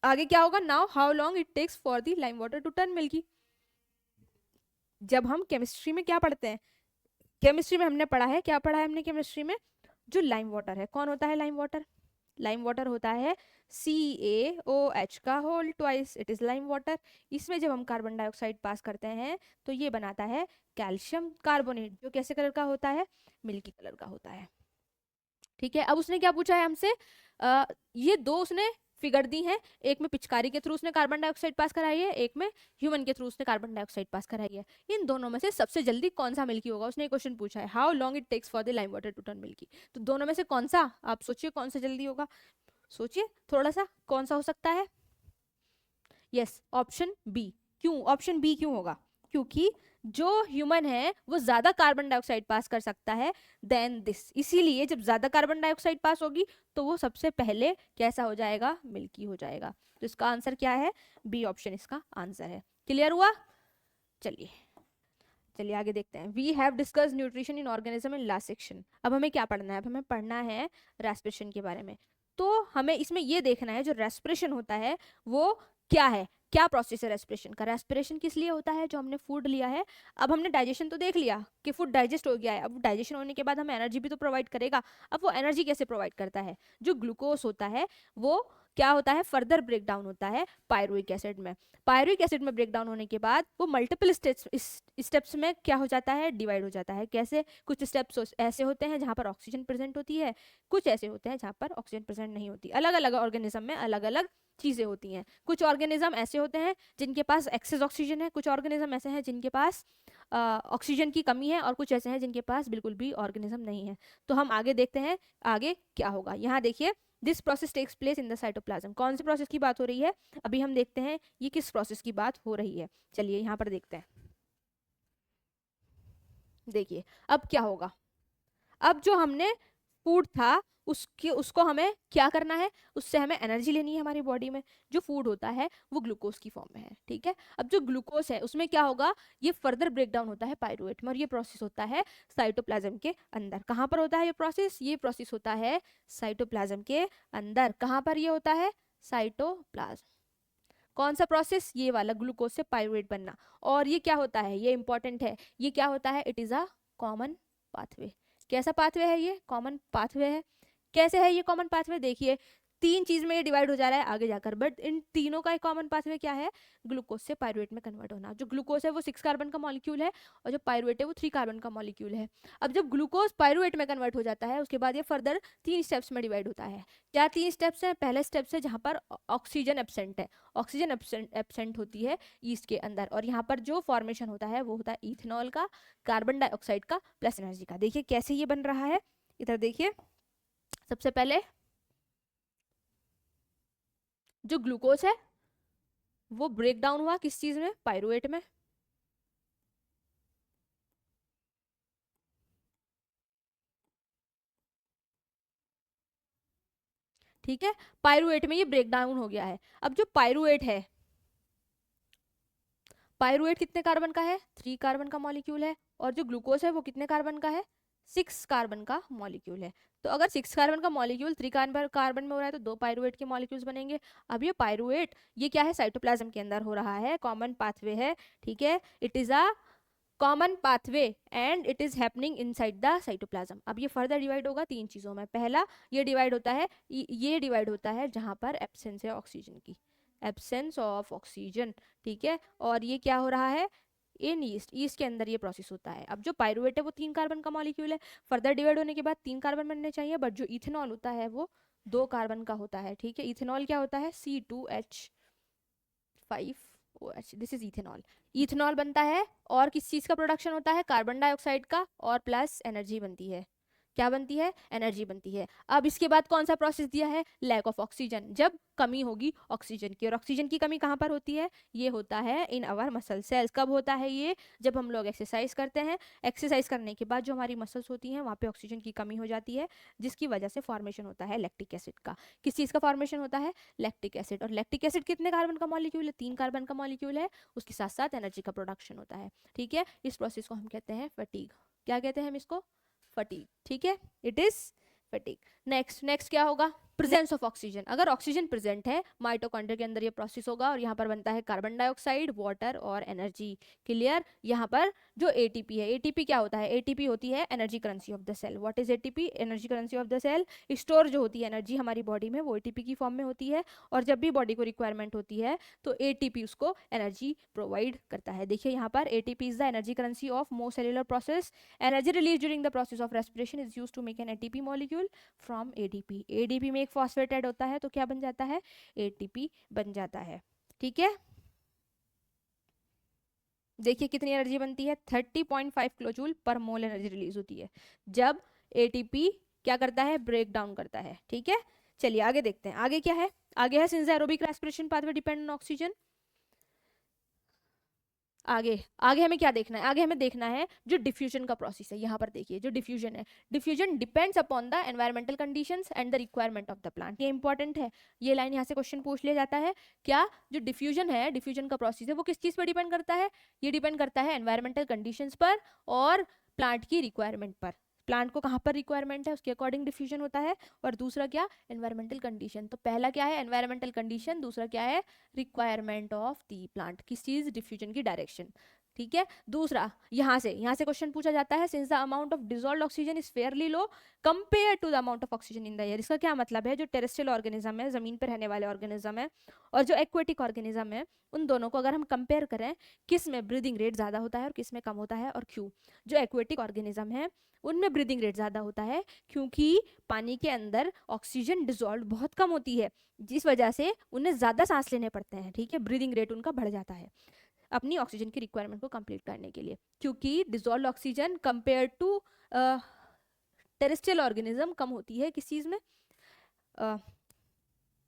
Speaker 1: आगे क्या होगा? Now how long it takes for the lime water to turn milky. जब हम केमिस्ट्री में क्या पढ़ते हैं? केमिस्ट्री में हमने पढ़ा है, क्या पढ़ा है हमने केमिस्ट्री में? जो लाइम वाटर है, कौन होता है लाइम वाटर? लाइम वाटर होता है CaOH का whole twice, it is lime water. इसमें जब हम कार्बन डाइऑक्साइड पास करते हैं तो ये बनाता है कैल्शियम कार्बोनेट, जो कैसे कलर का होता है? मिल्की कलर का होता है। ठीक है, अब उसने क्या पूछा है हमसे? ये दो उसने फिगर दी है, एक में पिचकारी के थ्रू उसने कार्बन डाइऑक्साइड पास कराई है, एक में ह्यूमन के थ्रू उसने कार्बन डाइऑक्साइड पास कराई है। इन दोनों में से सबसे जल्दी कौन सा मिल्की होगा? उसने क्वेश्चन पूछा है, how long it takes for the lime water to turn milky. तो दोनों में से कौन सा? आप सोचिए कौन सा जल्दी होगा, सोचिए थोड़ा सा, कौन सा हो सकता है? Yes, option B. क्यों ऑप्शन बी क्यों होगा? क्योंकि जो ह्यूमन है वो ज्यादा कार्बन डाइऑक्साइड पास कर सकता है देन दिस, इसीलिए जब ज्यादा कार्बन डाइऑक्साइड पास होगी तो वो सबसे पहले कैसा हो जाएगा? मिल्की हो जाएगा। तो इसका आंसर क्या है? बी ऑप्शन इसका आंसर है। क्लियर हुआ? चलिए चलिए आगे देखते हैं। We have discuss nutrition in organism in last section. अब हमें क्या पढ़ना है? अब हमें पढ़ना है रेस्पिरेशन के बारे में। तो हमें इसमें ये देखना है जो रेस्पिरेशन होता है वो क्या है, क्या प्रोसेस है रेस्पिरेशन का? रेस्पिरेशन किस लिए होता है? जो हमने फूड लिया है, अब हमने डाइजेशन तो देख लिया कि फूड डाइजेस्ट हो गया है, अब डाइजेशन होने के बाद हमें एनर्जी भी तो प्रोवाइड करेगा। अब वो एनर्जी कैसे प्रोवाइड करता है? जो ग्लूकोज होता है वो क्या होता है, फर्दर ब्रेक डाउन होता है पायरुविक एसिड में। पायरुविक एसिड में ब्रेक डाउन होने के बाद वो मल्टीपल स्टेप्स में क्या हो जाता है, डिवाइड हो जाता है। कैसे? कुछ स्टेप्स ऐसे होते हैं जहाँ पर ऑक्सीजन प्रेजेंट होती है, कुछ ऐसे होते हैं जहाँ पर ऑक्सीजन प्रेजेंट नहीं होती। अलग अलग ऑर्गेनिज्म में अलग अलग चीजें होती हैं। कुछ ऑर्गेनिज्म ऐसे होते हैं जिनके पास एक्सेस ऑक्सीजन है, कुछ ऑर्गेनिज्म ऐसे हैं जिनके पास ऑक्सीजन की कमी है, और कुछ ऐसे हैं जिनके पास बिल्कुल भी ऑर्गेनिज्म नहीं है। तो हम आगे देखते हैं आगे क्या होगा। यहाँ देखिए, this process takes place in the cytoplasm. कौन से प्रोसेस की बात हो रही है? अभी हम देखते हैं ये किस प्रोसेस की बात हो रही है। चलिए यहाँ पर देखते हैं। देखिए अब क्या होगा। अब जो हमने फूड था उसको हमें क्या करना है, उससे हमें एनर्जी लेनी है हमारी बॉडी में। जो फूड होता है वो ग्लूकोज की फॉर्म में है, ठीक है। अब जो ग्लूकोज है उसमें क्या होगा, ये फर्दर ब्रेक डाउन होता है पायरुवेट में, और ये प्रोसेस होता है साइटोप्लाज्म के अंदर। कहाँ पर होता है ये प्रोसेस? ये प्रोसेस होता है साइटोप्लाज्म के अंदर। कहाँ पर ये होता है? साइटोप्लाज्म। कौन सा प्रोसेस? ये वाला, ग्लूकोज से पायरुवेट बनना। और ये क्या होता है, ये इंपॉर्टेंट है, ये क्या होता है, it is a common pathway. कैसा पाथवे है ये? कॉमन पाथवे है। कैसे है ये कॉमन पाथवे? देखिए, तीन चीज में ये डिवाइड हो जा रहा है आगे जाकर, बट इन तीनों का एक कॉमन पाथवे क्या है? ग्लूकोज से पायरुवेट में कन्वर्ट होना। जो ग्लूकोज है वो 6 कार्बन का मॉलिक्यूल है, और जो पायरुवेट है वो 3 कार्बन का मॉलिक्यूल है। अब जब ग्लूकोज पायरुवेट में कन्वर्ट हो जाता है, उसके बाद ये फर्दर 3 स्टेप्स में डिवाइड होता है। क्या 3 स्टेप्स हैं? पहला स्टेप है जहाँ पर ऑक्सीजन एब्सेंट है, ऑक्सीजन एब्सेंट होती है ईस्ट के अंदर, और यहाँ पर जो फॉर्मेशन होता है वो होता है इथेनॉल का, कार्बन डाइऑक्साइड का प्लस एनर्जी का। देखिए कैसे ये बन रहा है, इधर देखिए। सबसे पहले जो ग्लूकोज है वो ब्रेक डाउन हुआ किस चीज में? पायरुवेट में। ठीक है, पायरुवेट में ये ब्रेक डाउन हो गया है। अब जो पायरुवेट है, पायरुवेट कितने कार्बन का है? 3 कार्बन का मॉलिक्यूल है। और जो ग्लूकोज है वो कितने कार्बन का है? 6 कार्बन का मॉलिक्यूल है। तो अगर 6 कार्बन का मॉलिक्यूल 3 कार्बन में हो रहा है तो 2 पायरुवेट के मॉलिक्यूल्स बनेंगे। अब ये पायरुवेट ये क्या है? साइटोप्लाज्म के अंदर हो रहा है, कॉमन पाथवे है, ठीक है। It is a common pathway and it is happening inside the cytoplasm. अब ये फर्दर डिवाइड होगा 3 चीजों में। पहला ये डिवाइड होता है, ये डिवाइड होता है जहां पर एब्सेंस है ऑक्सीजन की, एब्सेंस ऑफ ऑक्सीजन, ठीक है। और ये क्या हो रहा है? इन ईस्ट के अंदर ये प्रोसेस होता है। अब जो पायरुवेट है वो 3 कार्बन का मॉलिक्यूल है, फर्दर डिवाइड होने के बाद 3 कार्बन बनने चाहिए, बट जो इथेनॉल होता है वो 2 कार्बन का होता है, ठीक है। इथेनॉल क्या होता है? C2H5OH, this is ethanol. Ethanol बनता है, और किस चीज का प्रोडक्शन होता है? कार्बन डाइऑक्साइड का, और प्लस एनर्जी बनती है। क्या बनती है? एनर्जी बनती है। अब इसके बाद कौन सा प्रोसेस दिया है? लैक ऑफ ऑक्सीजन, जब कमी होगी ऑक्सीजन की। और ऑक्सीजन की कमी कहाँ पर होती है? ये होता है इन आवर मसल सेल्स। कब होता है ये? जब हम लोग एक्सरसाइज करते हैं। एक्सरसाइज करने के बाद जो हमारी मसल्स होती हैं वहाँ पे ऑक्सीजन की कमी हो जाती है, जिसकी वजह से फॉर्मेशन होता है लैक्टिक एसिड का। किस चीज़ का फॉर्मेशन होता है? Lactic acid. और लैक्टिक एसिड कितने कार्बन का मॉलिक्यूल है? 3 कार्बन का मॉलिक्यूल है। उसके साथ साथ एनर्जी का प्रोडक्शन होता है, ठीक है। इस प्रोसेस को हम कहते हैं फटीग। क्या कहते हैं हम इसको? फटीग, ठीक है। It is fatigue. नेक्स्ट क्या होगा? Presence of oxygen. अगर ऑक्सीजन प्रेजेंट है माइटोकॉन्ड्रिया के अंदर ये प्रोसेस होगा, और यहाँ पर बनता है कार्बन डाइऑक्साइड, वाटर और एनर्जी। क्लियर? यहाँ पर जो एटीपी है, एटीपी क्या होता है? एटीपी होती है energy currency of the cell. What is ATP? Energy currency of the cell. Store जो होती है एनर्जी हमारी बॉडी में वो एटीपी की फॉर्म में होती है, और जब भी बॉडी को रिक्वायरमेंट होती है तो एटीपी उसको एनर्जी प्रोवाइड करता है। देखिए यहाँ पर ATP is the energy currency of most cellular process. Energy release during the process of respiration is used to make an ATP molecule from ADP. ADP में एक फॉस्फेट ऐड होता है तो क्या बन जाता है? एटीपी बन जाता है, ठीक है। देखिए कितनी एनर्जी बनती है? 30.5 किलोजूल पर मोल एनर्जी रिलीज होती है जब एटीपी क्या करता है? ब्रेक डाउन करता है, ठीक है। चलिए आगे देखते हैं, आगे क्या है? आगे है since aerobic respiration pathway depend on oxygen. आगे आगे हमें क्या देखना है? आगे हमें देखना है जो डिफ्यूजन का प्रोसेस है। यहाँ पर देखिए जो डिफ्यूजन है, diffusion depends upon the environmental conditions and the requirement of the plant. ये इंपॉर्टेंट है, ये लाइन यहाँ से क्वेश्चन पूछ लिया जाता है। क्या जो डिफ्यूजन है, डिफ्यूजन का प्रोसेस है, वो किस चीज पर डिपेंड करता है? ये डिपेंड करता है एनवायरमेंटल कंडीशंस पर और प्लांट की रिक्वायरमेंट पर। प्लांट को कहाँ पर रिक्वायरमेंट है उसके अकॉर्डिंग डिफ्यूजन होता है, और दूसरा क्या, एनवायरमेंटल कंडीशन। तो पहला क्या है, एनवायरमेंटल कंडीशन, दूसरा क्या है, रिक्वायरमेंट ऑफ दी प्लांट, किस चीज, डिफ्यूजन की डायरेक्शन। ठीक है, दूसरा यहाँ से क्वेश्चन पूछा जाता है, since the amount of dissolved oxygen is fairly low compare to the amount of oxygen in the air. इसका क्या मतलब है, जो टेरेस्ट्रियल ऑर्गेनिज्म है, जमीन पर रहने वाले ऑर्गेनिज्म है, और जो एक्वेटिक ऑर्गेनिज्म है, उन दोनों को अगर हम कंपेयर करें, किस में ब्रीदिंग रेट ज्यादा होता है और किस में कम होता है, और क्यों। जो एक्वेटिक ऑर्गेनिज्म है उनमें ब्रीदिंग रेट ज्यादा होता है, क्योंकि पानी के अंदर ऑक्सीजन डिसॉल्व बहुत कम होती है, जिस वजह से उन्हें ज्यादा सांस लेने पड़ते हैं। ठीक है, ब्रीदिंग रेट उनका बढ़ जाता है अपनी ऑक्सीजन की रिक्वायरमेंट को कंप्लीट करने के लिए, क्योंकि dissolved oxygen compared to terrestrial organism कम होती है किस चीज में,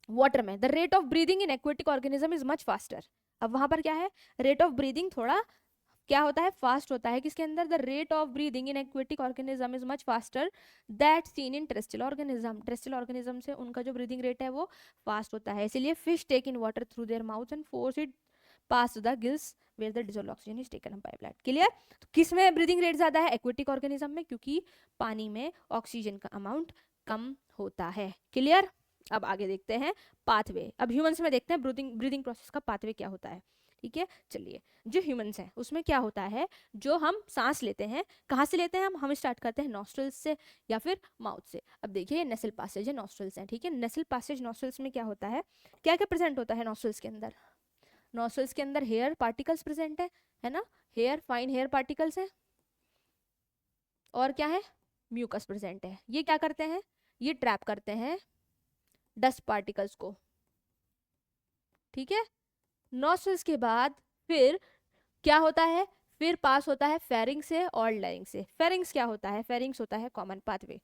Speaker 1: वाटर में। The rate of breathing in aquatic organism is much faster. अब वहां पर क्या है, रेट ऑफ ब्रीदिंग थोड़ा क्या होता है, फास्ट होता है, किसके अंदर, the rate of breathing in aquatic organism is much faster that seen in terrestrial organism. Terrestrial organism से उनका जो ब्रीदिंग रेट है वो फास्ट होता है, इसीलिए fish take in water through their mouth and force it pass to the gills where the dissolved oxygen is taken up by blood. Clear. तो किस में ब्रीदिंग रेट ज्यादा है, एक्वेटिक ऑर्गेनिज्म में, क्योंकि पानी में ऑक्सीजन का अमाउंट कम होता है। क्लियर। अब आगे देखते हैं पाथवे। अब ह्यूमंस में देखते हैं ब्रीदिंग प्रोसेस का पाथवे क्या होता है। ठीक है, चलिए, जो ह्यूमंस हैं उसमें क्या होता है, जो हम सांस लेते हैं, कहाँ से लेते हैं हम स्टार्ट करते हैं नॉस्ट्रल्स से या फिर माउथ से। अब देखिए, ये नेसल पासेज है, नॉस्ट्रल्स हैं। ठीक है, नेसल पासेज नॉस्ट्रल्स में क्या होता है, क्या क्या प्रेजेंट होता है नॉस्ट्रल्स के अंदर, नॉस्ट्रल्स के अंदर हेयर पार्टिकल्स प्रेजेंट है ना, हेयर, फाइन हेयर पार्टिकल्स है, और क्या है, म्यूकस प्रेजेंट है। ये क्या करते हैं, ये ट्रैप करते हैं डस्ट पार्टिकल्स को। ठीक है, नॉस्ट्रल्स के बाद फिर क्या होता है, फिर पास होता है फेरिंग्स से और लैरिंग्स से। फेरिंग्स क्या होता है, फेरिंग्स होता है कॉमन पाथवे,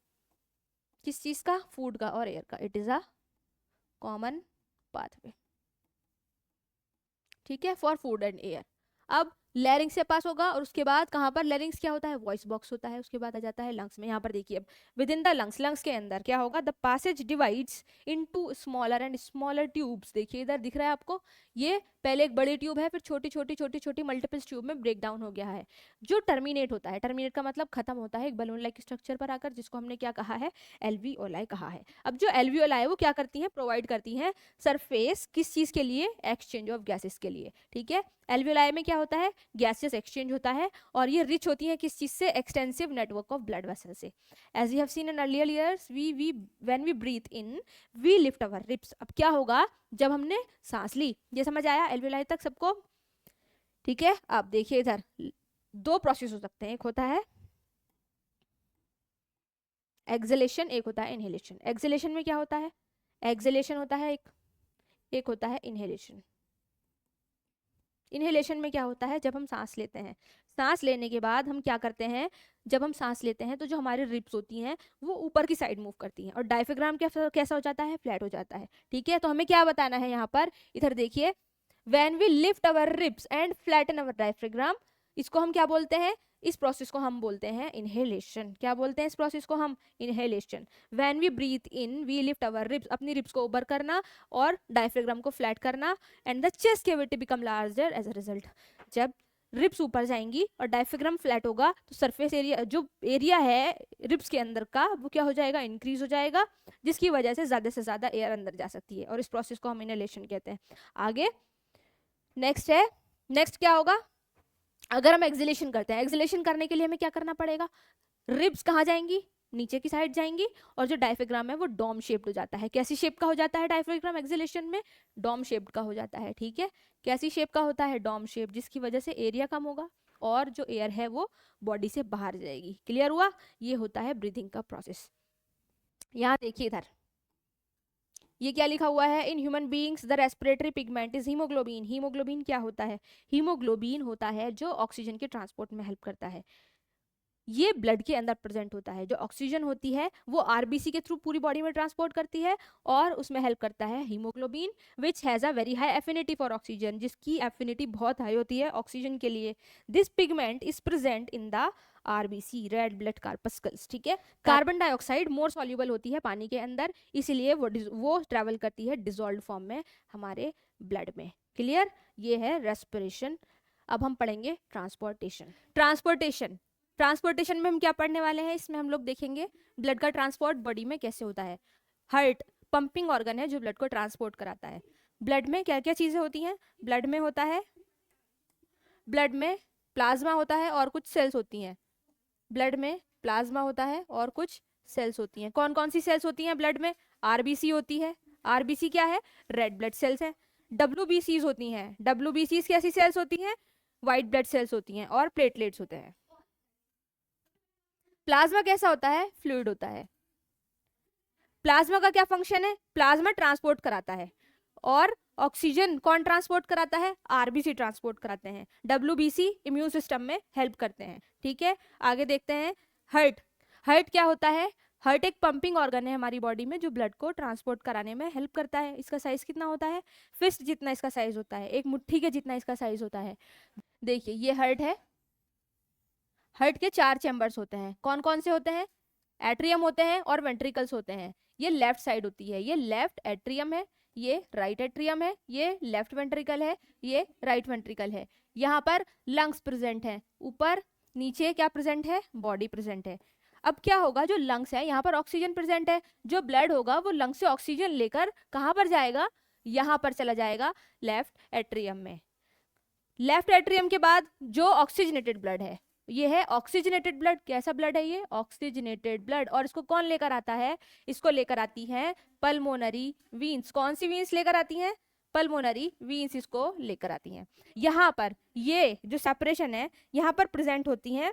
Speaker 1: किस चीज का, फूड का और एयर का, it is a common pathway. ठीक है, फॉर फूड एंड एयर। अब लैरिंग्स से पास होगा, और उसके बाद कहाँ पर, लैरिंग्स क्या होता है, वॉइस बॉक्स होता है, उसके बाद आ जाता है लंग्स में। यहाँ पर देखिए, अब within the lungs, lungs के अंदर क्या होगा, the passage divides into smaller and smaller tubes. देखिए इधर दिख रहा है आपको, ये पहले एक बड़ी ट्यूब है, फिर छोटी छोटी छोटी छोटी मल्टीपल्स ट्यूब में ब्रेक डाउन हो गया है, जो टर्मिनेट होता है, टर्मिनेट का मतलब खत्म होता है एक बलून लाइक स्ट्रक्चर पर आकर, जिसको हमने क्या कहा है, एल्वियोलाई कहा है। अब जो एल्वियोलाई वो क्या करती हैं, प्रोवाइड करती हैं सरफेस, किस चीज के लिए, एक्सचेंज ऑफ गैसेस के लिए। ठीक है, एल्वियोलाई में क्या होता है, गैसेस एक्सचेंज होता है, और ये रिच होती है किस चीज से, extensive network of blood vessel से। As you have seen in earlier years, we when we breathe in we lift our lips. अब क्या होगा, जब हमने सांस ली, ये समझ आया एल्वियोलाई तक सबको। ठीक है, अब देखिए इधर दो प्रोसेस हो सकते हैं, एक होता है एक्सलेशन, एक होता है इनहेलेशन। एक्सलेशन में क्या होता है, एक्सलेशन होता है एक होता है इनहेलेशन। इनहेलेशन में क्या होता है, जब हम सांस लेते हैं, सांस लेने के बाद हम क्या करते हैं, जब हम सांस लेते हैं तो जो हमारी रिब्स होती हैं वो ऊपर की साइड मूव करती हैं, और डायफ्राम कैसा हो जाता है, फ्लैट हो जाता है। ठीक है, तो हमें क्या बताना है यहाँ पर, इधर देखिए, when we lift our ribs and flatten our diaphragm, इसको हम क्या बोलते हैं, इस प्रोसेस को हम बोलते हैं इनहेलेशन। क्या बोलते हैं इस प्रोसेस को हम, inhalation. When we breathe in we lift our ribs, अपनी रिब्स को ऊपर करना और डायफ्राम को फ्लैट करना, and the chest cavity become larger as a result. जब रिब्स ऊपर जाएंगी और डायफ्राम फ्लैट होगा, तो सरफेस एरिया, जो एरिया है रिब्स के अंदर का, वो क्या हो जाएगा, इंक्रीज हो जाएगा, जिसकी वजह से ज्यादा एयर अंदर जा सकती है, और इस प्रोसेस को हम इनहेलेशन कहते हैं। आगे नेक्स्ट है, नेक्स्ट क्या होगा, अगर हम एक्सलेशन करते हैं, एक्सलेशन करने के लिए हमें क्या करना पड़ेगा, रिब्स कहाँ जाएंगी, नीचे की साइड जाएंगी, और जो डायफ्राम है वो डोम शेप्ड हो जाता है। कैसी शेप का हो जाता है डायफ्राम एक्सलेशन में, डोम शेप्ड का हो जाता है। ठीक है, कैसी शेप का होता है, डोम शेप, जिसकी वजह से एरिया कम होगा और जो एयर है वो बॉडी से बाहर जाएगी। क्लियर हुआ, ये होता है ब्रीदिंग का प्रोसेस। यहाँ देखिए इधर ये क्या लिखा हुआ है, in human beings the respiratory pigment is haemoglobin. Haemoglobin क्या होता है, हीमोग्लोबिन होता है जो ऑक्सीजन के ट्रांसपोर्ट में हेल्प करता है। ये ब्लड के अंदर प्रेजेंट होता है, जो ऑक्सीजन होती है वो आरबीसी के थ्रू पूरी बॉडी में ट्रांसपोर्ट करती है, और उसमें हेल्प करता है haemoglobin, which has a very high affinity for oxygen, जिसकी एफिनिटी बहुत हाई होती है ऑक्सीजन के लिए। This pigment is present in the RBC, red blood corpuscles. ठीक है, कार्बन डाइऑक्साइड मोर सॉल्युबल होती है पानी के अंदर, इसीलिए वो ट्रेवल करती है डिसॉल्व्ड फॉर्म में हमारे ब्लड में। क्लियर, ये है रेस्पिरेशन। अब हम पढ़ेंगे ट्रांसपोर्टेशन। ट्रांसपोर्टेशन ट्रांसपोर्टेशन में हम क्या पढ़ने वाले हैं, इसमें हम लोग देखेंगे ब्लड का ट्रांसपोर्ट बॉडी में कैसे होता है। हार्ट पंपिंग ऑर्गन है जो ब्लड को ट्रांसपोर्ट कराता है। ब्लड में क्या क्या चीज़ें होती हैं, ब्लड में होता है, ब्लड में प्लाज्मा होता है और कुछ सेल्स होती हैं। ब्लड में प्लाज्मा होता है और कुछ सेल्स होती हैं। कौन कौन सी सेल्स होती हैं ब्लड में, आरबीसी होती है, आरबीसी क्या है, रेड ब्लड सेल्स है। डब्ल्यूबीसीज होती हैं, डब्ल्यूबीसीज कैसी सेल्स होती हैं, व्हाइट ब्लड सेल्स होती हैं। और प्लेटलेट्स होते हैं। प्लाज्मा कैसा होता है, फ्लूइड होता है। प्लाज्मा का क्या फंक्शन है, प्लाज्मा ट्रांसपोर्ट कराता है। और ऑक्सीजन कौन ट्रांसपोर्ट कराता है, आरबीसी ट्रांसपोर्ट कराते हैं। डब्ल्यूबीसी इम्यून सिस्टम में हेल्प करते हैं। ठीक है, आगे देखते हैं। हार्ट, हार्ट क्या होता है, हार्ट एक पंपिंग ऑर्गन है हमारी बॉडी में जो ब्लड को ट्रांसपोर्ट कराने में हेल्प करता है। इसका साइज कितना होता है, फिस्ट जितना इसका साइज होता है, एक मुट्ठी के जितना इसका साइज होता है। देखिए ये हार्ट है, हार्ट के 4 चैम्बर्स होते हैं। कौन कौन से होते हैं, एट्रियम होते हैं और वेंट्रिकल्स होते हैं। ये लेफ्ट साइड होती है, ये लेफ्ट एट्रियम है, ये राइट एट्रियम है, ये लेफ्ट वेंट्रिकल है, ये राइट वेंट्रिकल है। यहाँ पर लंग्स प्रेजेंट है, ऊपर नीचे क्या प्रेजेंट है, बॉडी प्रेजेंट है। अब क्या होगा, जो लंग्स है यहाँ पर ऑक्सीजन प्रेजेंट है, जो ब्लड होगा वो लंग्स से ऑक्सीजन लेकर कहाँ पर जाएगा, यहाँ पर चला जाएगा लेफ्ट एट्रियम में। लेफ्ट एट्रियम के बाद जो ऑक्सीजनेटेड ब्लड है, ये है ऑक्सीजनेटेड ब्लड। कैसा ब्लड है ये, ऑक्सीजनेटेड ब्लड। और इसको कौन लेकर आता है, इसको लेकर आती हैं पल्मोनरी वीन्स। कौन सी वीन्स लेकर आती हैं, पल्मोनरी वीन्स इसको लेकर आती हैं। यहाँ पर ये जो सेपरेशन है यहाँ पर प्रेजेंट होती हैं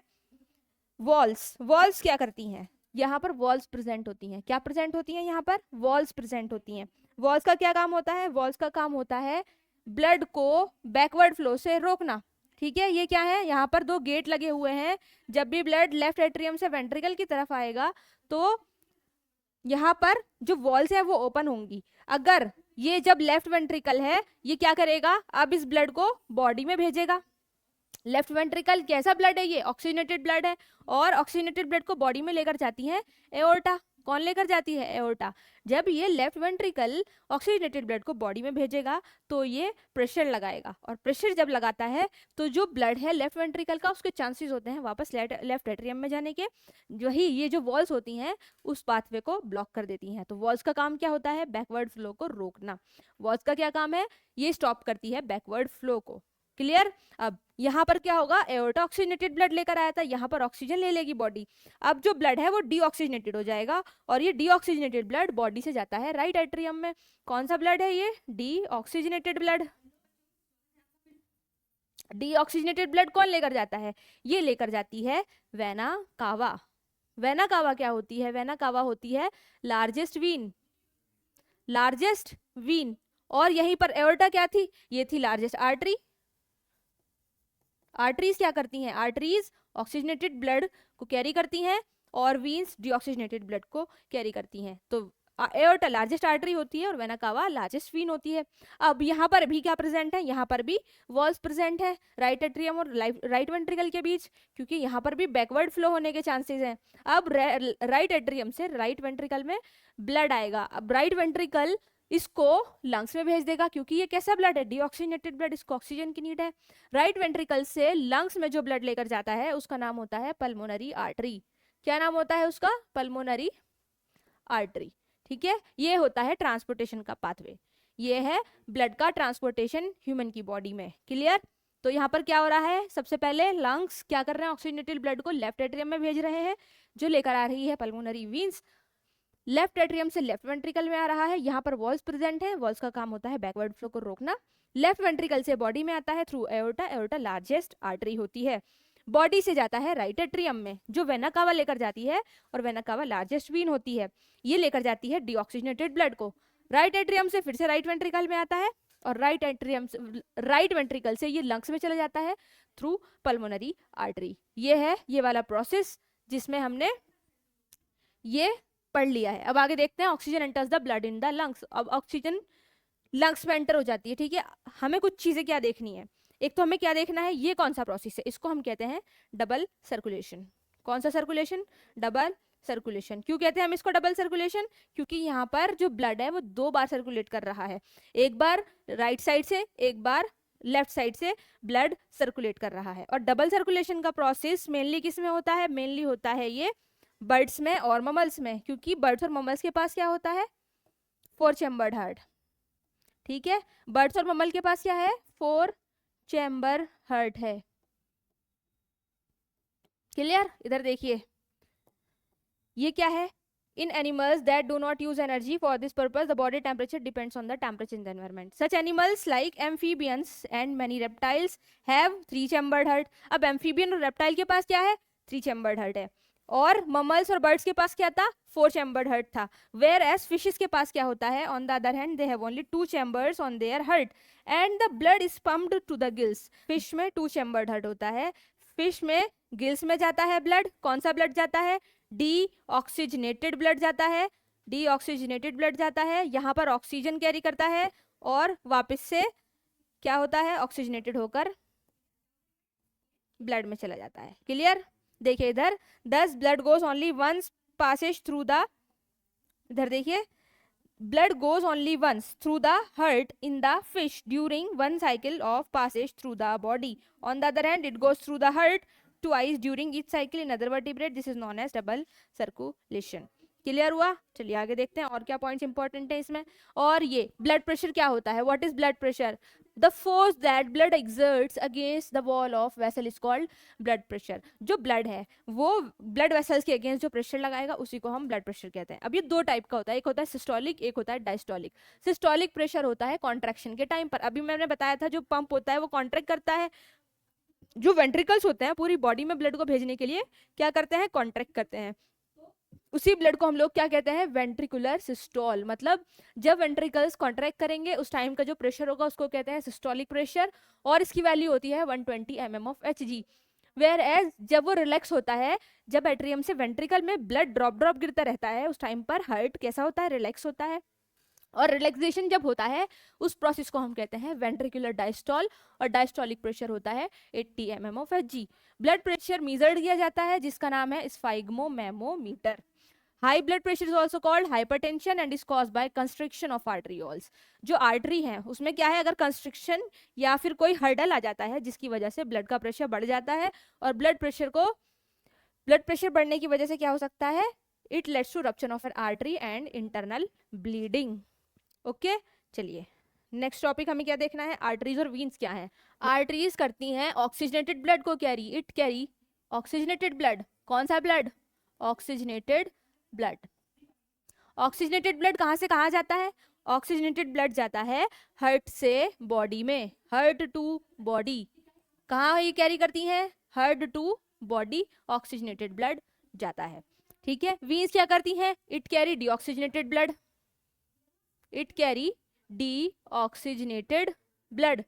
Speaker 1: वॉल्स। वॉल्स क्या करती हैं, यहाँ पर वॉल्स प्रेजेंट होती हैं। क्या प्रेजेंट होती हैं, यहाँ पर वॉल्स प्रेजेंट होती हैं। वॉल्स का क्या काम होता है, वॉल्स का काम होता है ब्लड को बैकवर्ड फ्लो से रोकना। ठीक है, ये क्या है, यहाँ पर 2 गेट लगे हुए हैं। जब भी ब्लड लेफ्ट एट्रियम से वेंट्रिकल की तरफ आएगा तो यहाँ पर जो वॉल्स है वो ओपन होंगी। अगर ये जब लेफ्ट वेंट्रिकल है, ये क्या करेगा, अब इस ब्लड को बॉडी में भेजेगा। लेफ्ट वेंट्रिकल कैसा ब्लड है, ये ऑक्सीजनेटेड ब्लड है। और ऑक्सीजनेटेड ब्लड को बॉडी में लेकर जाती है एओर्टा। कौन लेकर जाती है, एओर्टा। जब ये लेफ्ट वेंट्रिकल ऑक्सीजनेटेड ब्लड को बॉडी में भेजेगा तो ये प्रेशर लगाएगा। और प्रेशर जब लगाता है तो जो ब्लड है लेफ्ट वेंट्रिकल का, उसके चांसेस होते हैं वापस लेफ्ट एट्रियम में जाने के। वही ये जो वॉल्स होती हैं उस पाथवे को ब्लॉक कर देती हैं। तो वॉल्स का काम क्या होता है, बैकवर्ड फ्लो को रोकना। वॉल्स का क्या काम है, ये स्टॉप करती है बैकवर्ड फ्लो को। क्लियर। अब यहाँ पर क्या होगा, एओर्टा ऑक्सीजनेटेड ब्लड लेकर आया था, यहाँ पर ऑक्सीजन ले लेगी बॉडी। अब जो ब्लड है वो डीऑक्सीजनेटेड हो जाएगा और ये डीऑक्सीजनेटेड ब्लड बॉडी से जाता है राइट एट्रियम में। कौन सा ब्लड है ये, डीऑक्सीजनेटेड ब्लड। डीऑक्सीजनेटेड ब्लड कौन लेकर जाता है, ये लेकर जाती है वेना कावा। वेना कावा क्या होती है, वेना कावा होती है लार्जेस्ट वीन, लार्जेस्ट वीन। और यहीं पर एओर्टा क्या थी, ये थी लार्जेस्ट आर्टरी। आर्टरीज क्या करती हैं, आर्टरीज ऑक्सीजनेटेड ब्लड को कैरी करती हैं और वीन्स डीऑक्सीजनेटेड ब्लड को कैरी करती हैं। तो एओर्टा लार्जेस्ट आर्टरी होती है और वेना कावा लार्जेस्ट वीन होती है। अब यहाँ पर भी क्या प्रेजेंट है, यहाँ पर भी वॉल्स प्रेजेंट है राइट एट्रियम और राइट वेंट्रिकल के बीच, क्योंकि यहाँ पर भी बैकवर्ड फ्लो होने के चांसेस हैं। अब राइट एट्रियम से राइट वेंट्रिकल में ब्लड आएगा। अब राइट वेंट्रिकल इसको लंग्स में भेज देगा, क्योंकि ये कैसा ब्लड है, डीऑक्सीजनेटेड ब्लड, इसको ऑक्सीजन की नीड है। राइट वेंट्रिकल से लंग्स में जो ब्लड लेकर जाता है उसका नाम होता है पल्मोनरी आर्टरी। क्या नाम होता है उसका, पल्मोनरी आर्टरी। ठीक है, ये होता है ट्रांसपोर्टेशन का पाथवे। ये है ब्लड का ट्रांसपोर्टेशन ह्यूमन की बॉडी में। क्लियर। तो यहाँ पर क्या हो रहा है, सबसे पहले लंग्स क्या कर रहे हैं, ऑक्सीजनेटेड ब्लड को लेफ्ट एट्रियम में भेज रहे हैं, जो लेकर आ रही है पल्मोनरी वीन्स। लेफ्ट एट्रियम से लेफ्ट वेंट्रिकल में आ रहा है, यहाँ पर वॉल्स प्रेजेंट है, वॉल्स का काम होता है बैकवर्ड फ्लो को रोकना। लेफ्ट वेंट्रिकल से बॉडी में आता है through aorta, aorta largest artery होती है। बॉडी से जाता है राइट एट्रियम में, जो वेना कावा लेकर जाती है, और वेना कावा लार्जेस्ट वीन होती है। ये लेकर जाती है डीऑक्सीजनेटेड ब्लड को। राइट एट्रियम से फिर से राइट वेंट्रिकल में आता है और राइट एट्रियम से राइट वेंट्रिकल से ये लंग्स में चला जाता है थ्रू पल्मोनरी आर्टरी। ये है ये वाला प्रोसेस जिसमें हमने ये पढ़ लिया है। अब आगे देखते हैं, oxygen enters the blood in the lungs. अब ऑक्सीजन लंग्स में एंटर हो जाती है। ठीक है, हमें कुछ चीजें क्या देखनी है, एक तो हमें क्या देखना है, ये कौन सा प्रोसेस है, इसको हम कहते हैं डबल सर्कुलेशन। कौन सा सर्कुलेशन, डबल सर्कुलेशन। क्यों कहते हैं हम इसको डबल सर्कुलेशन, क्योंकि यहाँ पर जो ब्लड है वो 2 बार सर्कुलेट कर रहा है, एक बार राइट साइड से, एक बार लेफ्ट साइड से ब्लड सर्कुलेट कर रहा है। और डबल सर्कुलेशन का प्रोसेस मेनली किस में होता है? मेनली होता है ये बर्ड्स में और ममल्स में, क्योंकि बर्ड्स और ममल्स के पास क्या होता है? 4 चैम्बर्ड हार्ट। ठीक है, बर्ड्स और ममल के पास क्या है? 4 चैम्बर हार्ट है। क्लियर? इधर देखिए, ये क्या है? In animals that do not use energy for this purpose, the body temperature depends on the temperature in the environment. Such animals like amphibians and many reptiles have 3-chambered heart. अब amphibian और reptile के पास क्या है? 3-chambered heart है। और mammals और birds के पास क्या था? 4-chambered heart था। Whereas fishes के पास क्या होता है? On the other hand, they have only 2 chambers on their heart and the blood is pumped to the gills. Fish में 2-chambered heart होता है। फिश में गिल्स में जाता है ब्लड। कौन सा ब्लड जाता है? डीऑक्सीजनेटेड ब्लड जाता है। डीऑक्सीजनेटेड ब्लड जाता है, यहाँ पर ऑक्सीजन कैरी करता है और वापस से क्या होता है? ऑक्सीजनेटेड होकर ब्लड में चला जाता है। क्लियर? देखिए इधर, thus blood goes only once passes through the, इधर देखिए, blood goes only once through the heart in the fish during one cycle of passage through the body. On the other hand, it goes through the heart twice during each cycle in other vertebrate. This is known as double circulation. Clear हुआ? चलिए आगे देखते हैं और क्या पॉइंट्स इंपॉर्टेंट है इसमें। और ये ब्लड प्रेशर क्या होता है? What is blood pressure? The force that blood exerts against the wall of vessel is called blood pressure. जो ब्लड है वो ब्लड वेसल्स के अगेंस्ट जो प्रेशर लगाएगा उसी को हम ब्लड प्रेशर कहते हैं। अब ये दो टाइप का होता है, एक होता है सिस्टोलिक, एक होता है डायस्टोलिक। सिस्टोलिक प्रेशर होता है कॉन्ट्रैक्शन के टाइम पर। अभी मैंने बताया था जो पंप होता है वो कॉन्ट्रैक्ट करता है, जो वेंट्रिकल्स होते हैं पूरी बॉडी में ब्लड को भेजने के लिए क्या करते हैं? कॉन्ट्रैक्ट करते हैं। उसी ब्लड को हम लोग क्या कहते हैं? Ventricular systole. मतलब जब वेंट्रिकल्स कॉन्ट्रैक्ट करेंगे उस टाइम का जो प्रेशर होगा उसको कहते हैं सिस्टोलिक प्रेशर, और इसकी वैल्यू होती है 120 mm of Hg। Whereas जब वो रिलैक्स होता है, जब एट्रियम से वेंट्रिकल में ब्लड ड्रॉप ड्रॉप गिरता रहता है, उस टाइम पर हार्ट कैसा होता है? रिलैक्स होता है। और रिलैक्सेशन जब होता है उस प्रोसेस को हम कहते हैं वेंट्रिकुलर डायस्टोल, और डायस्टोलिक प्रेशर होता है 80 mm of Hg। Blood pressure measured किया जाता है जिसका नाम है sphygmomanometer. High blood pressure is also called hypertension and is caused by constriction of arterioles. जो आर्टरी है उसमें क्या है? अगर कंस्ट्रिक्शन या फिर कोई हर्डल आ जाता है जिसकी वजह से ब्लड का प्रेशर बढ़ जाता है, और ब्लड प्रेशर बढ़ने की वजह से क्या हो सकता है? It leads to rupture of an artery and internal bleeding. Okay, चलिए नेक्स्ट टॉपिक हमें क्या देखना है? आर्टरीज और वीन्स क्या है? आर्टरीज करती हैं ऑक्सीजनेटेड ब्लड को carry. It carry oxygenated blood. कौन सा blood? Oxygenated blood. Oxygenated blood कहाँ से कहाँ जाता है? ऑक्सीजनेटेड ब्लड जाता है हार्ट से बॉडी में, हार्ट टू बॉडी। कहाँ ये कैरी करती हैं? Heart to body oxygenated blood जाता है। ठीक है, वीन्स क्या करती हैं? It carry deoxygenated blood. It carry deoxygenated blood.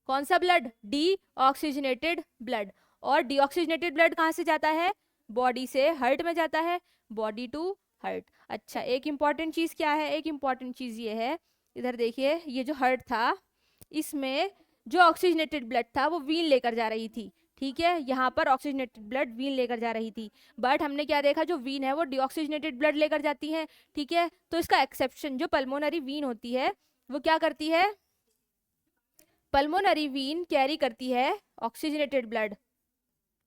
Speaker 1: कौन सा ब्लड? Deoxygenated blood. और डीऑक्सीजनेटेड ब्लड कहाँ से जाता है? बॉडी से हार्ट में जाता है, बॉडी टू हार्ट। अच्छा, एक इंपॉर्टेंट चीज क्या है? एक इंपॉर्टेंट चीज ये है, इधर देखिए, ये जो हार्ट था इसमें जो ऑक्सीजनेटेड ब्लड था वो वीन लेकर जा रही थी। ठीक है, यहाँ पर ऑक्सीजनेटेड ब्लड वीन लेकर जा रही थी, बट हमने क्या देखा? जो वीन है वो डीऑक्सीजनेटेड ब्लड लेकर जाती है। ठीक है, तो इसका एक्सेप्शन, जो पल्मोनरी वीन होती है वो क्या करती है? पल्मोनरी वीन कैरी करती है oxygenated blood,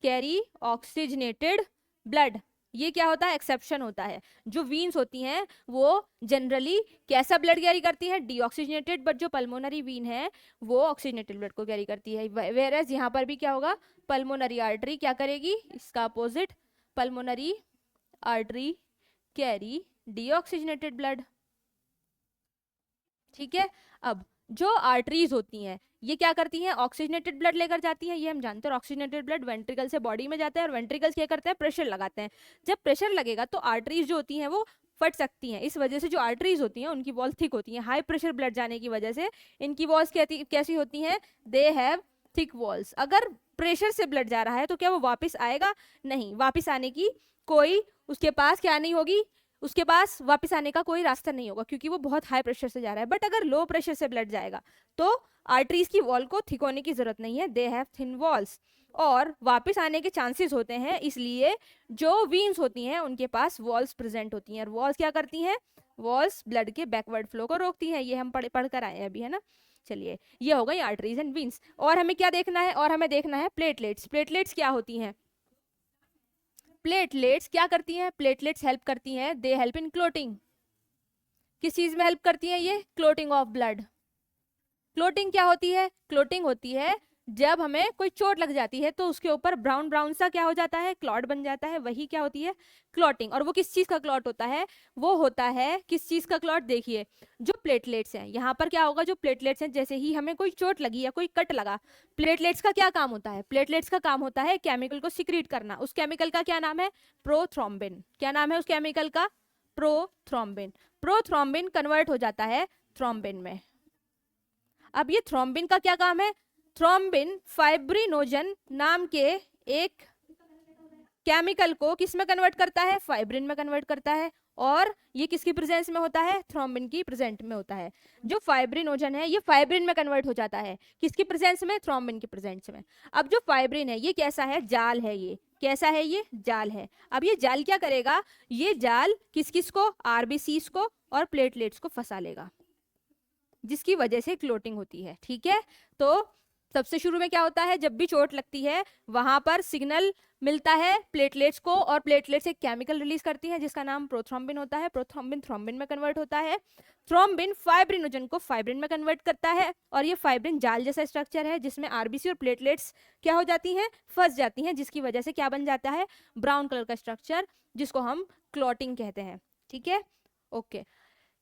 Speaker 1: carry oxygenated blood. ये क्या होता है? एक्सेप्शन होता है। जो वीन्स होती हैं वो जनरली कैसा ब्लड कैरी करती हैं? डीऑक्सीजनेटेड, बट जो पल्मोनरी वीन है वो ऑक्सीजनेटेड ब्लड को कैरी करती है। वेयरएज यहाँ पर भी क्या होगा? पल्मोनरी आर्टरी क्या करेगी? इसका opposite, pulmonary artery carry deoxygenated blood. ठीक है, अब जो आर्टरीज होती हैं ये क्या करती हैं? ऑक्सीजनेटेड ब्लड लेकर जाती हैं, ये हम जानते हैं। ऑक्सीजनेटेड ब्लड वेंट्रिकल से बॉडी में जाता है और वेंट्रिकल्स क्या करते हैं? प्रेशर लगाते हैं। जब प्रेशर लगेगा तो आर्टरीज जो होती हैं वो फट सकती हैं। इस वजह से जो आर्टरीज होती हैं उनकी वॉल थिक होती हैं। हाई प्रेशर ब्लड जाने की वजह से इनकी वॉल्स कैसी होती हैं? They have thick walls. अगर प्रेशर से ब्लड जा रहा है तो क्या वो वापस आएगा? नहीं, वापस आने की कोई उसके पास क्या नहीं होगी? उसके पास वापस आने का कोई रास्ता नहीं होगा, क्योंकि वो बहुत हाई प्रेशर से जा रहा है। बट अगर लो प्रेशर से ब्लड जाएगा तो आर्टरीज की वॉल को थिक होने की जरूरत नहीं है, दे हैव थिन वॉल्स। और वापस आने के चांसेस होते हैं, इसलिए जो वीन्स होती हैं उनके पास वॉल्स प्रेजेंट होती हैं। और वॉल्स क्या करती हैं? वॉल्स ब्लड के बैकवर्ड फ्लो को रोकती हैं। ये हम पढ़ कर आए हैं अभी, है ना। चलिए, ये हो गई आर्टरीज एंड वीन्स। और हमें क्या देखना है? और हमें देखना है प्लेटलेट्स। प्लेटलेट्स क्या होती हैं? प्लेटलेट्स क्या करती हैं? प्लेटलेट्स हेल्प करती हैं, दे हेल्प इन क्लोटिंग। किस चीज में हेल्प करती हैं ये? Clotting of blood. क्लोटिंग क्या होती है? क्लोटिंग होती है जब हमें कोई चोट लग जाती है तो उसके ऊपर ब्राउन ब्राउन सा क्या हो जाता है? क्लॉट बन जाता है, वही क्या होती है? क्लॉटिंग। और वो किस चीज का क्लॉट होता है? वो होता है किस चीज का क्लॉट? देखिए, जो प्लेटलेट्स हैं, यहाँ पर क्या होगा? जो प्लेटलेट्स हैं, जैसे ही हमें कोई चोट लगी या कोई कट लगा, प्लेटलेट्स का क्या काम होता है? प्लेटलेट्स का काम होता है केमिकल को सिक्रीट करना। उस केमिकल का क्या नाम है? प्रोथ्रोम्बिन। क्या नाम है उस केमिकल का? प्रोथ्रोम्बिन। प्रोथ्रोम्बिन कन्वर्ट हो जाता है थ्रोम्बिन में। अब ये थ्रोम्बिन का क्या काम है? थ्रोम्बिन फाइब्रिनोजन नाम के एक केमिकल को किस में कन्वर्ट करता है? फाइब्रिन में कन्वर्ट करता है। और ये किसकी प्रेजेंस में होता है? थ्रोम्बिन की प्रेजेंट में होता है। जो फाइब्रिनोजन है ये फाइब्रिन में कन्वर्ट हो जाता है, किसकी प्रेजेंस में? थ्रोम्बिन की प्रेजेंस में। अब जो फाइब्रिन है ये कैसा है? जाल है। ये कैसा है? ये जाल है। अब ये जाल क्या करेगा? ये जाल किस किस को? आरबीसीज को और प्लेटलेट्स को फंसा लेगा, जिसकी वजह से क्लोटिंग होती है। ठीक है, तो सबसे शुरू में क्या होता है? जब भी चोट लगती है वहां पर सिग्नल मिलता है प्लेटलेट्स को, और प्लेटलेट्स एक केमिकल रिलीज करती है जिसका नाम प्रोथ्रोम्बिन होता है। प्रोथ्रोम्बिन थ्रोम्बिन में कन्वर्ट होता है। थ्रोम्बिन फाइब्रिनोजन को फाइब्रिन में कन्वर्ट करता है, और ये फाइब्रिन जाल जैसा स्ट्रक्चर है जिसमें आरबीसी और प्लेटलेट्स क्या हो जाती हैं? फंस जाती हैं, जिसकी वजह से क्या बन जाता है? ब्राउन कलर का स्ट्रक्चर, जिसको हम क्लॉटिंग कहते हैं। ठीक है, ओके।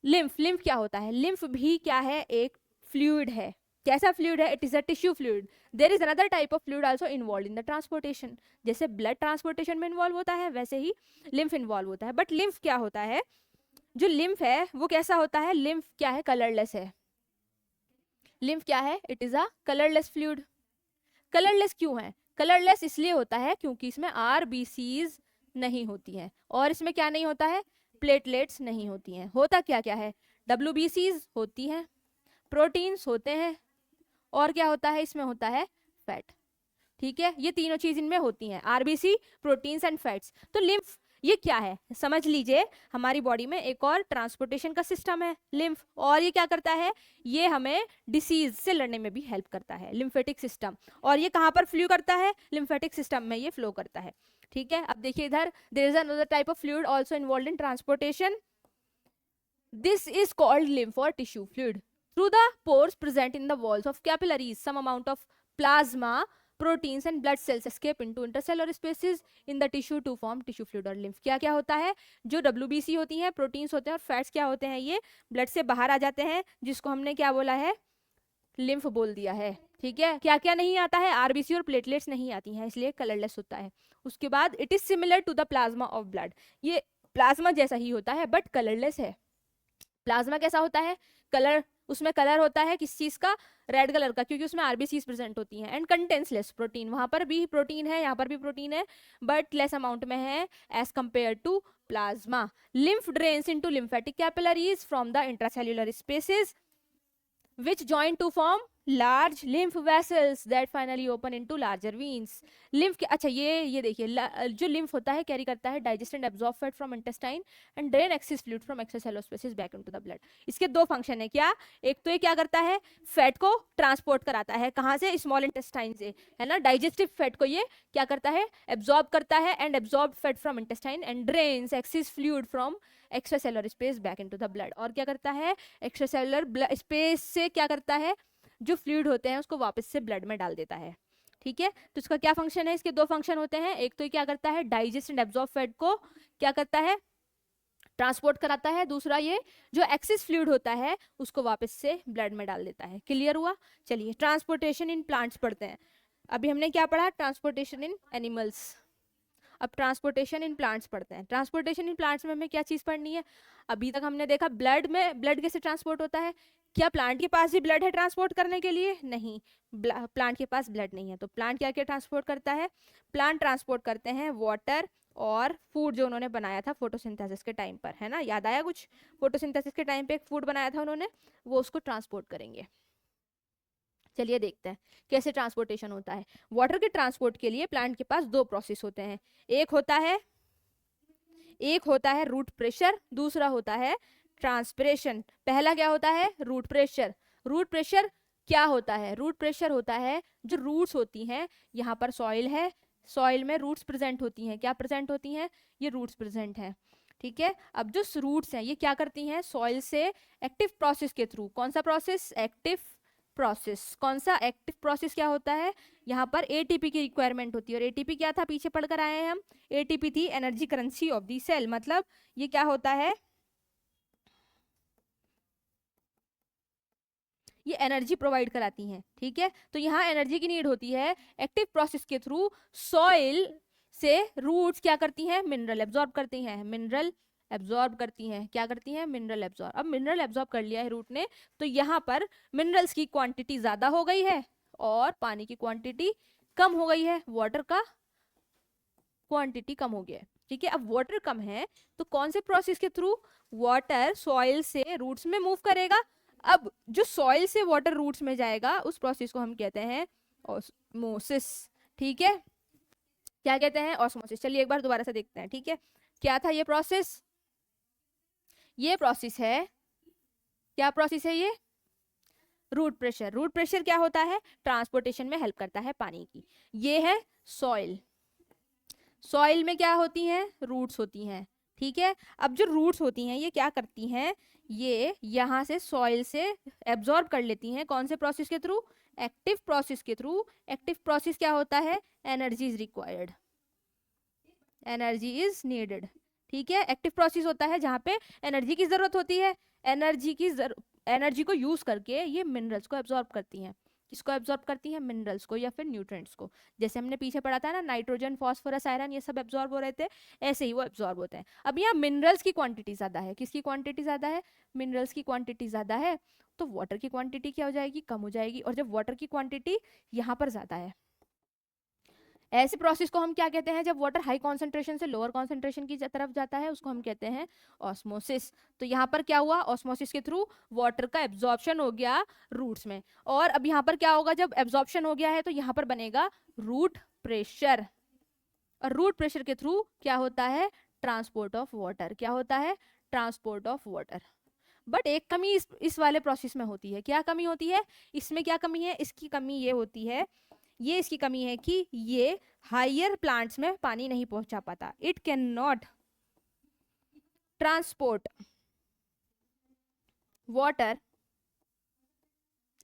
Speaker 1: लिम्फ। लिम्फ क्या होता है? लिम्फ भी क्या है? एक फ्लूइड है। कैसा फ्लूइड है? It is a tissue fluid. There is another type of fluid also involve in the transportation. जैसे ब्लड ट्रांसपोर्टेशन में इन्वॉल्व होता है, वैसे ही लिम्फ इन्वॉल्व होता है। बट लिम्फ क्या होता है? जो लिम्फ है वो कैसा होता है? लिम्फ क्या है? कलरलेस है। लिम्फ क्या है? It is a colourless fluid. Colourless क्यों है? कलरलेस इसलिए होता है क्योंकि इसमें आरबीसीज नहीं होती हैं, और इसमें क्या नहीं होता है? प्लेटलेट्स नहीं होती हैं। होता क्या क्या है? डब्ल्यूबीसीज होती हैं, प्रोटीन्स होते हैं, और क्या होता है? इसमें होता है फैट। ठीक है, ये तीनों चीज इनमें होती हैं, आरबीसी, प्रोटीन्स एंड फैट्स। तो लिम्फ ये क्या है? समझ लीजिए, हमारी बॉडी में एक और ट्रांसपोर्टेशन का सिस्टम है लिम्फ, और ये क्या करता है? ये हमें डिसीज से लड़ने में भी हेल्प करता है, लिम्फेटिक सिस्टम। और ये कहाँ पर फ्लू करता है? लिम्फेटिक सिस्टम में ये फ्लो करता है। ठीक है, अब देखिए इधर, there is another type of fluid also involved in transportation. This is called lymph or tissue fluid. Through the pores present in the walls of capillaries, some amount of plasma, proteins and blood cells escape into intercellular spaces in the tissue to form tissue fluid और lymph. क्या क्या होता है? जो WBC होती हैं, प्रोटीन्स होते हैं, और फैट्स क्या होते हैं? ये ब्लड से बाहर आ जाते हैं, जिसको हमने क्या बोला है? लिम्फ बोल दिया है। ठीक है, क्या क्या नहीं आता है? आरबीसी और प्लेटलेट्स नहीं आती हैं, इसलिए कलरलेस होता है। उसके बाद it is similar to the plasma of blood. ये प्लाज्मा जैसा ही होता है बट कलरलेस है। प्लाज्मा कैसा होता है? कलर, उसमें कलर होता है किस चीज का? रेड कलर का, क्योंकि उसमें आरबीसीज प्रेजेंट होती हैं। एंड कंटेंस लेस प्रोटीन, वहां पर भी प्रोटीन है, यहाँ पर भी प्रोटीन है, बट लेस अमाउंट में है as compare to plasma. Lymph drains into lymphatic capillaries from the intracellular spaces which join to form large lymph vessels that finally open into larger veins. lymph के, अच्छा ये देखिए, जो lymph होता है कैरी करता है digest and absorb fat from intestine and drain excess fluid from extracellular spaces back into the blood. इसके दो फंक्शन है क्या? एक तो ये क्या करता है? फैट को ट्रांसपोर्ट कराता है, कहाँ से? स्मॉल इंटेस्टाइन से, है ना। डाइजेस्टिव फैट को ये क्या करता है? एब्जॉर्ब करता है, and absorb fat from intestine and drains access fluid from extracellular space back into the blood. और क्या करता है? एक्स्ट्रासेलुलर स्पेस से क्या करता है? जो फ्लूइड होते हैं उसको वापस से ब्लड में डाल देता है. ठीक है, तो इसका क्या फंक्शन है? इसके दो फंक्शन होते हैं. एक तो क्या करता है? डाइजेस्ट एंड एब्जॉर्ब फैट को क्या करता है? ट्रांसपोर्ट कराता है. दूसरा ये जो एक्सेस फ्लूइड होता है उसको वापस से ब्लड में डाल देता है. क्लियर हुआ? चलिए, ट्रांसपोर्टेशन इन प्लांट्स पढ़ते हैं. अभी हमने क्या पढ़ा? ट्रांसपोर्टेशन इन एनिमल्स. अब ट्रांसपोर्टेशन इन प्लांट्स पढ़ते हैं. ट्रांसपोर्टेशन इन प्लांट्स में हमें क्या चीज पढ़नी है? अभी तक हमने देखा ब्लड में, ब्लड कैसे ट्रांसपोर्ट होता है. क्या प्लांट के पास भी ब्लड है ट्रांसपोर्ट करने के लिए? नहीं, प्लांट के पास ब्लड नहीं है. तो प्लांट क्या क्या ट्रांसपोर्ट करता है? प्लांट ट्रांसपोर्ट करते हैं वाटर और फूड, जो उन्होंने बनाया था फोटोसिंथेसिस के टाइम पर, है ना. याद आया कुछ? फोटोसिंथेसिस के टाइम पे एक फूड बनाया था उन्होंने, वो उसको ट्रांसपोर्ट करेंगे. चलिए देखते हैं कैसे ट्रांसपोर्टेशन होता है। वाटर के ट्रांसपोर्ट के लिए प्लांट के पास दो प्रोसेस होते हैं। एक होता है रूट प्रेशर, दूसरा होता है ट्रांसपिरेशन। पहला क्या होता है? Root pressure. रूट प्रेशर क्या होता है? रूट प्रेशर होता है जो रूट्स होती हैं, यहाँ पर सॉइल है, सॉइल में रूट्स प्रेजेंट होती हैं। क्या प्रेजेंट होती हैं? ये रूट्स प्रेजेंट हैं, ठीक है। अब जो रूट्स हैं ये क्या करती हैं? सॉइल से एक्टिव प्रोसेस के थ्रू, कौन सा प्रोसेस? Active process. कौन सा एक्टिव प्रोसेस? क्या होता है? यहाँ पर एटीपी की रिक्वायरमेंट होती है। और एटीपी क्या था? पीछे पढ़कर आए हैं हम। एटीपी थी energy currency of the cell. मतलब ये क्या होता है? ये एनर्जी प्रोवाइड कराती हैं, ठीक है। तो यहाँ एनर्जी की नीड होती है। एक्टिव प्रोसेस के थ्रू सॉइल से रूट्स क्या करती हैं? मिनरल एब्जॉर्ब करती हैं। मिनरल एब्जॉर्ब करती हैं। क्या करती हैं? Mineral absorb. अब मिनरल एब्जॉर्ब कर लिया है रूट ने, तो यहाँ पर मिनरल्स की क्वांटिटी ज्यादा हो गई है और पानी की क्वांटिटी कम हो गई है। वाटर का क्वांटिटी कम हो गया है, ठीक है। अब वाटर कम है तो कौन से प्रोसेस के थ्रू? वाटर सॉइल से रूट्स में मूव करेगा। अब जो सॉइल से वाटर रूट्स में जाएगा उस प्रोसेस को हम कहते हैं ऑस्मोसिस, ठीक है। क्या कहते हैं? ऑस्मोसिस। चलिए एक बार दोबारा से देखते हैं, ठीक है। क्या था ये प्रोसेस? ये प्रोसेस है, क्या प्रोसेस है ये? Root pressure. रूट प्रेशर क्या होता है? ट्रांसपोर्टेशन में हेल्प करता है पानी की। ये है सॉइल। सॉइल में क्या होती हैं? रूट्स होती हैं, ठीक है। अब जो रूट्स होती हैं ये क्या करती हैं? ये यहाँ से सॉइल से एब्जॉर्ब कर लेती हैं। कौन से प्रोसेस के थ्रू? एक्टिव प्रोसेस के थ्रू। एक्टिव प्रोसेस क्या होता है? Energy is required, energy is needed, ठीक है। एक्टिव प्रोसेस होता है जहाँ पे एनर्जी की जरूरत होती है। एनर्जी को यूज करके ये मिनरल्स को एब्जॉर्ब करती हैं। किसको एब्जॉर्ब करती हैं? मिनरल्स को या फिर न्यूट्रिएंट्स को। जैसे हमने पीछे पढ़ा था ना, नाइट्रोजन, फास्फोरस, आयरन, ये सब एब्जॉर्ब हो रहे थे, ऐसे ही वो एब्जॉर्ब होते हैं। अब यहाँ मिनरल्स की क्वांटिटी ज्यादा है। किसकी क्वांटिटी ज्यादा है? मिनरल्स की क्वांटिटी ज्यादा है, तो वाटर की क्वांटिटी क्या हो जाएगी? कम हो जाएगी। और जब वाटर की क्वांटिटी यहाँ पर ज्यादा है, ऐसे प्रोसेस को हम क्या कहते हैं? जब वाटर हाई कॉन्सेंट्रेशन से लोअर कॉन्सेंट्रेशन की तरफ जाता है उसको हम कहते हैं ऑस्मोसिस। तो यहाँ पर क्या हुआ? ऑस्मोसिस के थ्रू वाटर का एब्जॉर्प्शन हो गया रूट्स में। और अब यहाँ पर क्या होगा? जब एब्जॉर्प्शन हो गया है तो यहाँ पर बनेगा रूट प्रेशर। और रूट प्रेशर के थ्रू क्या होता है? Transport of water. क्या होता है? Transport of water. बट एक कमी इस वाले प्रोसेस में होती है। क्या कमी होती है इसमें? क्या कमी है? इसकी कमी ये होती है, ये इसकी कमी है कि ये हायर प्लांट्स में पानी नहीं पहुंचा पाता। It can not transport water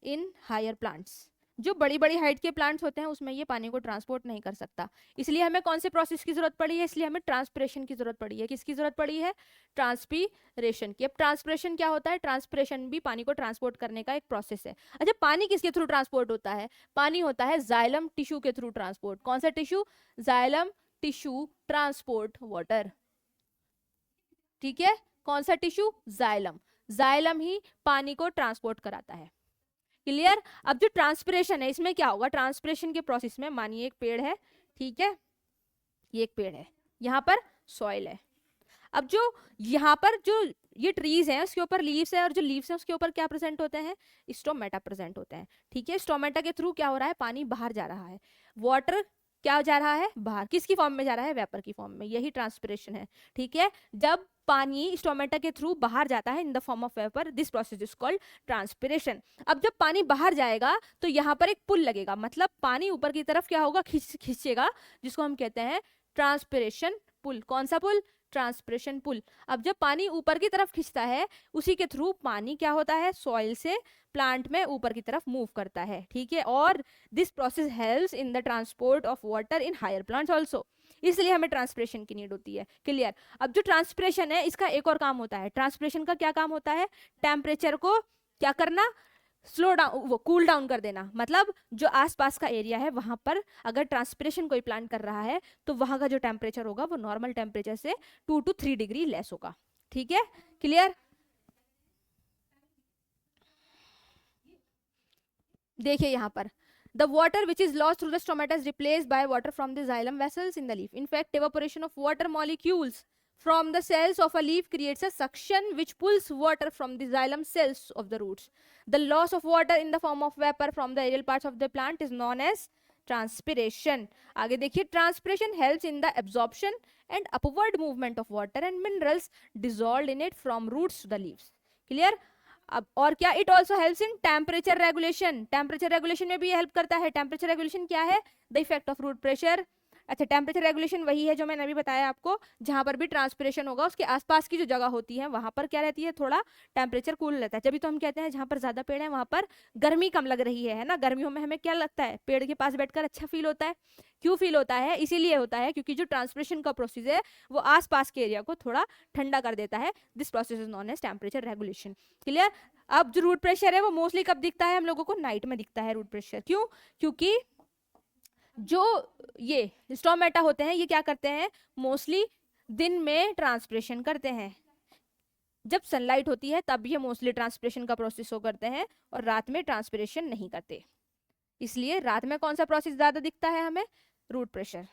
Speaker 1: in higher plants. जो बड़ी बड़ी हाइट के प्लांट्स होते हैं उसमें ये पानी को ट्रांसपोर्ट नहीं कर सकता। इसलिए हमें कौन से प्रोसेस की जरूरत पड़ी है? इसलिए हमें ट्रांसपिरेशन की जरूरत पड़ी है। किसकी जरूरत पड़ी है? ट्रांसपीरेशन की। अब ट्रांसपिरेशन क्या होता है? ट्रांसपिरेशन भी पानी को ट्रांसपोर्ट करने का एक प्रोसेस है। अच्छा, पानी किसके थ्रू ट्रांसपोर्ट होता है? पानी होता है जाइलम टिश्यू के थ्रू ट्रांसपोर्ट। कौन सा tissue? Xylem tissue transport water, ठीक है। कौन सा टिश्यू? जाइलम। जाइलम ही पानी को ट्रांसपोर्ट कराता है, क्लियर। अब जो ट्रांसपिरेशन है इसमें क्या होगा? ट्रांसपिरेशन के प्रोसेस में मानिए एक पेड़ है, ठीक है, ये एक पेड़ है, यहाँ पर सॉइल है। अब जो यहाँ पर जो ये ट्रीज हैं उसके ऊपर लीव्स है, और जो लीव्स हैं उसके ऊपर क्या प्रेजेंट होते हैं? स्टोमेटा प्रेजेंट होते हैं, ठीक है। स्टोमेटा के थ्रू क्या हो रहा है? पानी बाहर जा रहा है। वाटर क्या जा रहा है? बाहर। किसकी फॉर्म में जा रहा है? वेपर की फॉर्म में। यही ट्रांसपिरेशन है, ठीक है। जब पानी स्टोमेटा के थ्रू बाहर जाता है in the form of vapour, this process is called transpiration. अब जब पानी बाहर जाएगा तो यहाँ पर एक पुल लगेगा, मतलब पानी ऊपर की तरफ क्या होगा? खींचेगा, जिसको हम कहते हैं ट्रांसपिरेशन पुल। कौन सा पुल? Transpiration pull. अब जब पानी ऊपर की तरफ खींचता है उसी के थ्रू पानी क्या होता है? सॉइल से प्लांट में ऊपर की तरफ मूव करता है, ठीक है। और this process helps in the transport of water in higher plants also. इसलिए हमें ट्रांसपिरेशन की नीड होती है, क्लियर। अब जो ट्रांसपिरेशन है इसका एक और काम होता है। ट्रांसपिरेशन का क्या काम होता है? टेम्परेचर को क्या करना? स्लो डाउन, वो कूल डाउन कर देना। मतलब जो आसपास का एरिया है वहां पर अगर ट्रांसपिरेशन कोई प्लांट कर रहा है तो वहां का जो टेम्परेचर होगा वो नॉर्मल टेम्परेचर से 2 to 3 डिग्री लेस होगा, ठीक है, क्लियर। देखिए यहाँ पर the water which is lost through the stomata is replaced by water from the xylem vessels in the leaf. In fact, evaporation of water molecules from the cells of a leaf creates a suction which pulls water from the xylem cells of the roots. The loss of water in the form of vapor from the aerial parts of the plant is known as transpiration. आगे देखिए, transpiration helps in the absorption and upward movement of water and minerals dissolved in it from roots to the leaves. Clear? अब और क्या, it also helps in temperature regulation. Temperature regulation में भी ये हेल्प करता है. टेम्परेचर रेगुलेशन क्या है? The effect of root pressure. अच्छा, टेम्परेचर रेगुलेशन वही है जो मैंने अभी बताया आपको, जहां पर भी ट्रांसपिरेशन होगा उसके आसपास की जो जगह होती है वहां पर क्या रहती है, थोड़ा टेम्परेचर कूल रहता है. जब तो हम कहते हैं जहां पर ज्यादा पेड़ है वहां पर गर्मी कम लग रही है ना. गर्मियों में हमें क्या लगता है, पेड़ के पास बैठकर अच्छा फील होता है. क्यों फील होता है? इसीलिए होता है क्योंकि जो ट्रांसपिरेशन का प्रोसेस है वो आसपास के एरिया को थोड़ा ठंडा कर देता है. This process is known as temperature regulation. Clear? अब जो रूट प्रेशर है वो मोस्टली कब दिखता है हम लोगों को? नाइट में दिखता है रूट प्रेशर. क्यों? क्योंकि जो ये स्टोमेटा होते हैं ये क्या करते हैं, मोस्टली दिन में ट्रांसपिरेशन करते हैं. जब सनलाइट होती है तब ये मोस्टली ट्रांसपिरेशन का प्रोसेस हो करते हैं और रात में ट्रांसपिरेशन नहीं करते. इसलिए रात में कौन सा प्रोसेस ज्यादा दिखता है हमें? Root pressure.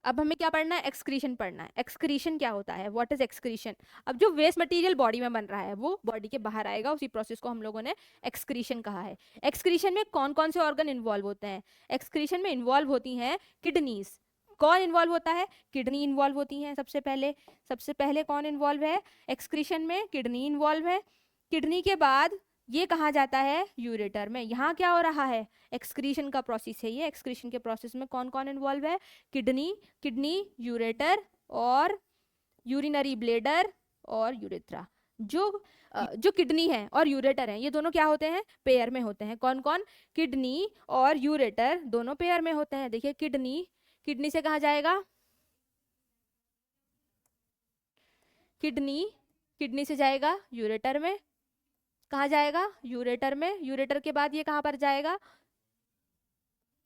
Speaker 1: अब हमें क्या पढ़ना है? एक्सक्रीशन पढ़ना है. एक्सक्रीशन क्या होता है? What is excretion? अब जो वेस्ट मटेरियल बॉडी में बन रहा है वो बॉडी के बाहर आएगा, उसी प्रोसेस को हम लोगों ने एक्सक्रीशन कहा है. एक्सक्रीशन में कौन कौन से ऑर्गन इन्वॉल्व होते हैं? एक्सक्रीशन में इन्वॉल्व होती हैं किडनीज. कौन इन्वॉल्व होता है? किडनी इन्वॉल्व होती हैं. सबसे पहले कौन इन्वॉल्व है एक्सक्रीशन में? किडनी इन्वॉल्व है. किडनी के बाद ये कहा जाता है यूरेटर में. यहाँ क्या हो रहा है? एक्सक्रीशन का प्रोसेस है ये. एक्सक्रीशन के प्रोसेस में कौन कौन इन्वॉल्व है? किडनी, यूरेटर और यूरिनरी ब्लेडर और यूरेथ्रा. जो किडनी है और यूरेटर है ये दोनों क्या होते हैं? पेयर में होते हैं. कौन कौन? किडनी और यूरेटर दोनों पेयर में होते हैं. देखिए, किडनी से कहा जाएगा, किडनी से जाएगा यूरेटर में. कहा जाएगा? यूरेटर में. यूरेटर के बाद ये कहां पर जाएगा?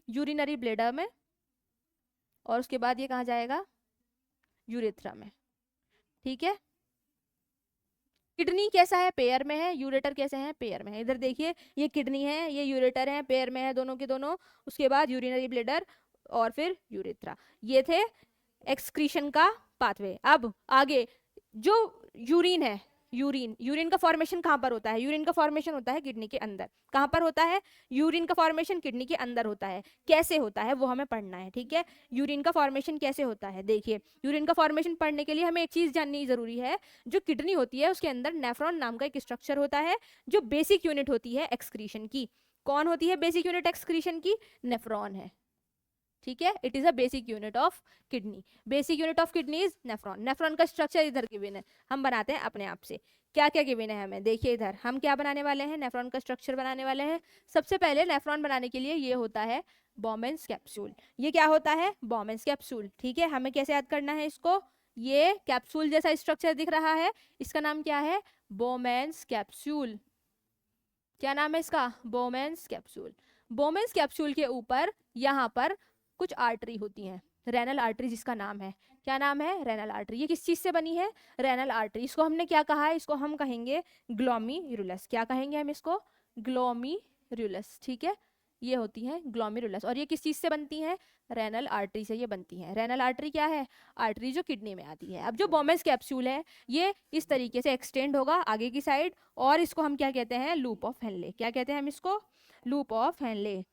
Speaker 1: यूरिनरी ब्लेडर में. और उसके बाद ये कहां जाएगा? यूरेथ्रा में. ठीक है. किडनी कैसा है? पेयर में है. यूरेटर कैसे है? पेयर में है. इधर देखिए, ये किडनी है, ये यूरेटर है, पेयर में है दोनों के दोनों. उसके बाद यूरिनरी ब्लेडर और फिर यूरेथ्रा. ये थे एक्सक्रीशन का पाथवे. अब आगे जो यूरिन है, यूरिन का फॉर्मेशन कहाँ पर होता है? यूरिन का फॉर्मेशन होता है किडनी के अंदर. कहाँ पर होता है? यूरिन का फॉर्मेशन किडनी के अंदर होता है. कैसे होता है वो हमें पढ़ना है. ठीक है. यूरिन का फॉर्मेशन कैसे होता है? देखिए, यूरिन का फॉर्मेशन पढ़ने के लिए हमें एक चीज जाननी जरूरी है. जो किडनी होती है उसके अंदर नेफ्रॉन नाम का एक स्ट्रक्चर होता है जो बेसिक यूनिट होती है एक्सक्रीशन की. कौन होती है बेसिक यूनिट एक्सक्रीशन की? नेफ्रॉन है. ठीक है. It is a basic unit of kidney. Basic unit of kidney is nephron. Nephron का स्ट्रक्चर इधर गिवन है, हम बनाते हैं अपने आप से. क्या क्या गिवन है हमें? देखिए इधर हम क्या बनाने वाले हैं? नेफ्रॉन का स्ट्रक्चर बनाने वाले हैं. सबसे पहले नेफ्रॉन बनाने के लिए ये होता है बोमेन्स कैप्सूल. ये क्या होता है? Bowman's capsule. ठीक है. हमें कैसे याद करना है इसको? ये कैप्सूल जैसा स्ट्रक्चर दिख रहा है, इसका नाम क्या है? Bowman's capsule. क्या नाम है इसका? Bowman's capsule. बोमेन्स कैप्सूल के ऊपर यहाँ पर कुछ आर्टरी होती हैं. रेनल आर्टरी जिसका नाम है. क्या नाम है? Renal artery. ये किस चीज से बनी है? Renal artery. इसको हमने क्या कहा है? इसको हम कहेंगे ग्लोमेरुलस. क्या कहेंगे हम इसको? ग्लोमेरुलस. ठीक है. ये होती है ग्लोमेरुलस. और ये किस चीज से बनती है? रेनल आर्टरी से ये बनती है. रेनल आर्टरी क्या है? आर्टरी जो किडनी में आती है. अब जो बोमेन्स कैप्सूल है ये इस तरीके से एक्सटेंड होगा आगे की साइड, और इसको हम क्या कहते हैं? Loop of Henle. क्या कहते हैं हम इसको? Loop of Henle.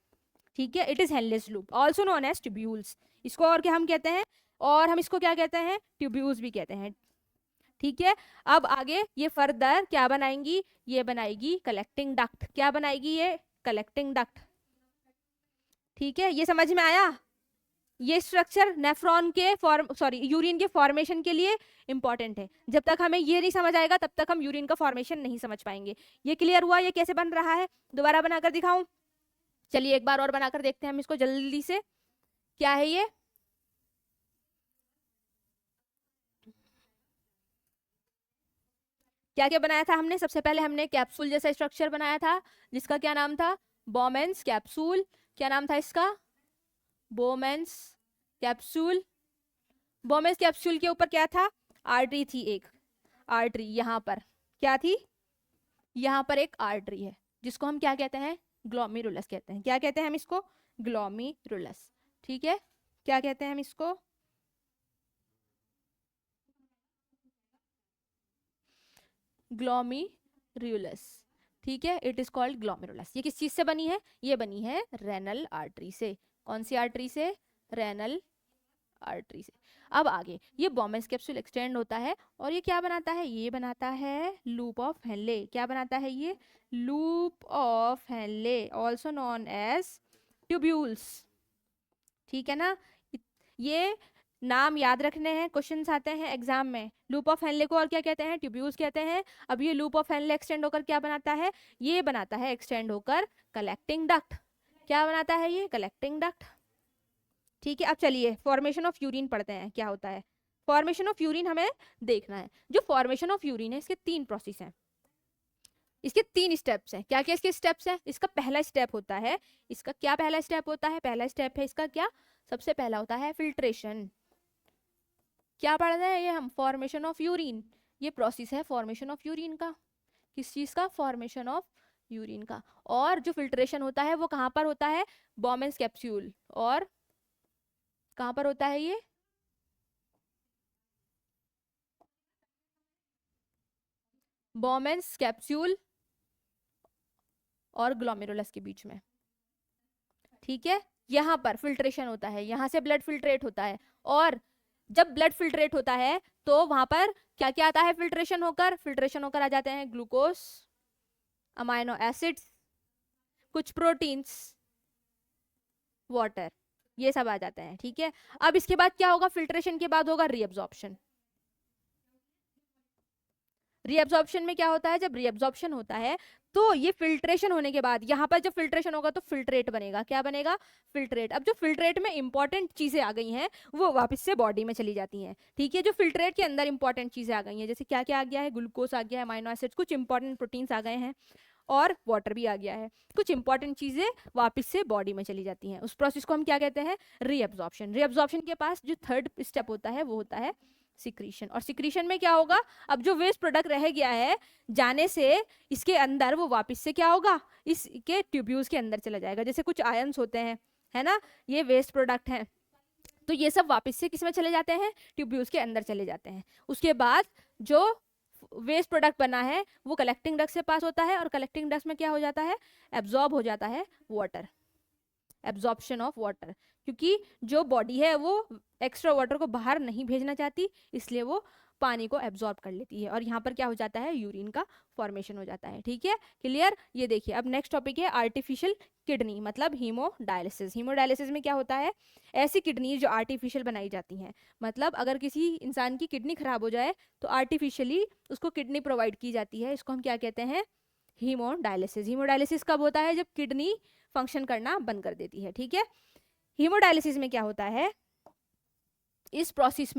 Speaker 1: ठीक है. It is Henle's loop, also known as tubules. इसको और क्या हम कहते हैं? और हम इसको क्या कहते हैं? ट्यूब्यूल्स भी कहते हैं. ठीक है. अब आगे ये फर्दर क्या बनाएंगी? ये बनाएगी कलेक्टिंग डक्ट. क्या बनाएगी? ये कलेक्टिंग डक्ट. ठीक है. ये समझ में आया? ये स्ट्रक्चर नेफ्रॉन के यूरिन के फॉर्मेशन के लिए इंपॉर्टेंट है. जब तक हमें ये नहीं समझ आएगा तब तक हम यूरिन का फॉर्मेशन नहीं समझ पाएंगे. ये क्लियर हुआ? ये कैसे बन रहा है? दोबारा बनाकर दिखाऊं? चलिए एक बार और बनाकर देखते हैं हम इसको जल्दी से. क्या है ये? क्या क्या बनाया था हमने? सबसे पहले हमने कैप्सूल जैसा स्ट्रक्चर बनाया था जिसका क्या नाम था? Bowman's capsule. क्या नाम था इसका? Bowman's capsule. बोमेन्स कैप्सूल के ऊपर क्या था? आर्टरी थी एक. आर्टरी यहाँ पर क्या थी? यहाँ पर एक आर्टरी है जिसको हम क्या कहते हैं? ग्लोमेरुलस कहते हैं. क्या कहते हैं हम इसको? ग्लोमेरुलस. ठीक है. क्या कहते हैं हम इसको? ग्लोमेरुलस, ठीक है, इट इज कॉल्ड ग्लोमेरुलस। ये किस चीज से बनी है? ये बनी है रेनल आर्टरी से। कौन सी आर्टरी से? रेनल आर्टरी से। अब आगे ये बोमेंस कैप्सूल एक्सटेंड होता है और ये क्या बनाता है? ये बनाता है लूप ऑफ हेनले। क्या बनाता है ये? Loop of Henle, also known as tubules, ठीक है ना। ये नाम याद रखने हैं, क्वेश्चंस आते हैं एग्जाम में। लूप ऑफ हेनले को और क्या कहते हैं? ट्यूब्यूल्स कहते हैं। अब ये लूप ऑफ हेनले एक्सटेंड होकर क्या बनाता है? ये बनाता है एक्सटेंड होकर कलेक्टिंग डक्ट। क्या बनाता है ये? कलेक्टिंग डक्ट, ठीक है। अब चलिए फॉर्मेशन ऑफ यूरिन पढ़ते हैं, क्या होता है। फॉर्मेशन ऑफ यूरिन हमें देखना है। जो फॉर्मेशन ऑफ यूरिन है इसके 3 प्रोसेस हैं, इसके 3 स्टेप्स हैं। क्या क्या इसके स्टेप्स हैं? इसका पहला स्टेप होता है, इसका क्या पहला स्टेप होता है? पहला स्टेप है इसका क्या? सबसे पहला होता है फिल्ट्रेशन। क्या पढ़ रहे हैं ये हम? Formation of urine. ये प्रोसेस है फॉर्मेशन ऑफ यूरिन का। किस चीज का? फॉर्मेशन ऑफ यूरिन का। और जो फिल्ट्रेशन होता है वो कहाँ पर होता है? बोमेंस कैप्सूल। और कहाँ पर होता है ये? बोमेंस कैप्सूल और ग्लोमेरुलस के बीच में, ठीक है। यहाँ पर फिल्ट्रेशन होता है, यहाँ से ब्लड फिल्ट्रेट होता है। और जब ब्लड फिल्ट्रेट होता है तो वहां पर क्या क्या आता है? फिल्ट्रेशन होकर, फिल्ट्रेशन होकर आ जाते हैं ग्लूकोज, अमाइनो एसिड्स, कुछ प्रोटीन्स, वाटर, ये सब आ जाते हैं, ठीक है। अब इसके बाद क्या होगा? फिल्ट्रेशन के बाद होगा रीअब्जॉर्प्शन। रीअब्जॉर्प्शन में क्या होता है? जब रीअब्जॉर्प्शन होता है तो ये फिल्ट्रेशन होने के बाद यहाँ पर जब फिल्ट्रेशन होगा तो फिल्ट्रेट बनेगा। क्या बनेगा? फिल्ट्रेट। अब जो फिल्ट्रेट में इंपॉर्टेंट चीजें आ गई हैं वो वापस से बॉडी में चली जाती हैं, ठीक है। जो फिल्ट्रेट के अंदर इंपॉर्टेंट चीजें आ गई हैं, जैसे क्या क्या आ गया है? ग्लूकोज आ गया है, अमाइनो एसिड्स, कुछ इंपॉर्टेंट प्रोटीन्स आ गए हैं और वाटर भी आ गया है। कुछ इंपॉर्टेंट चीजें वापस से बॉडी में चली जाती हैं। उस प्रोसेस को हम क्या कहते हैं? रीअब्जॉर्प्शन। रीअब्जॉर्प्शन के पास जो थर्ड स्टेप होता है वो होता है सिक्रीशन। और सिक्रीशन में क्या होगा? अब जो वेस्ट प्रोडक्ट रह गया है जाने से इसके अंदर, वो वापस से क्या होगा? इसके ट्यूब्यूल्स के अंदर चला जाएगा। जैसे कुछ आयंस होते हैं, है ना, ये वेस्ट प्रोडक्ट हैं, तो ये सब वापस से किस में चले जाते हैं? ट्यूब्यूल्स के अंदर चले जाते हैं। उसके बाद जो वेस्ट प्रोडक्ट बना है वो कलेक्टिंग डक्ट से पास होता है और कलेक्टिंग डक्ट में क्या हो जाता है? एब्जॉर्ब हो जाता है वाटर, एब्जॉर्प्शन ऑफ वाटर। क्योंकि जो बॉडी है वो एक्स्ट्रा वाटर को बाहर नहीं भेजना चाहती, इसलिए वो पानी को एब्जॉर्ब कर लेती है और यहाँ पर क्या हो जाता है? यूरिन का फॉर्मेशन हो जाता है, ठीक है। क्लियर? ये देखिए अब नेक्स्ट टॉपिक है आर्टिफिशियल किडनी, मतलब हीमोडायलिसिस। हीमोडायलिसिस में क्या होता है? ऐसी किडनी जो आर्टिफिशियल बनाई जाती हैं, मतलब अगर किसी इंसान की किडनी खराब हो जाए तो आर्टिफिशियली उसको किडनी प्रोवाइड की जाती है। इसको हम क्या कहते हैं? हीमोडायलिसिस। हीमोडायलिसिस कब होता है? जब किडनी फंक्शन करना बंद कर देती है, ठीक है। हीमोडायलिसिस में क्या होता है? इस प्रोसेस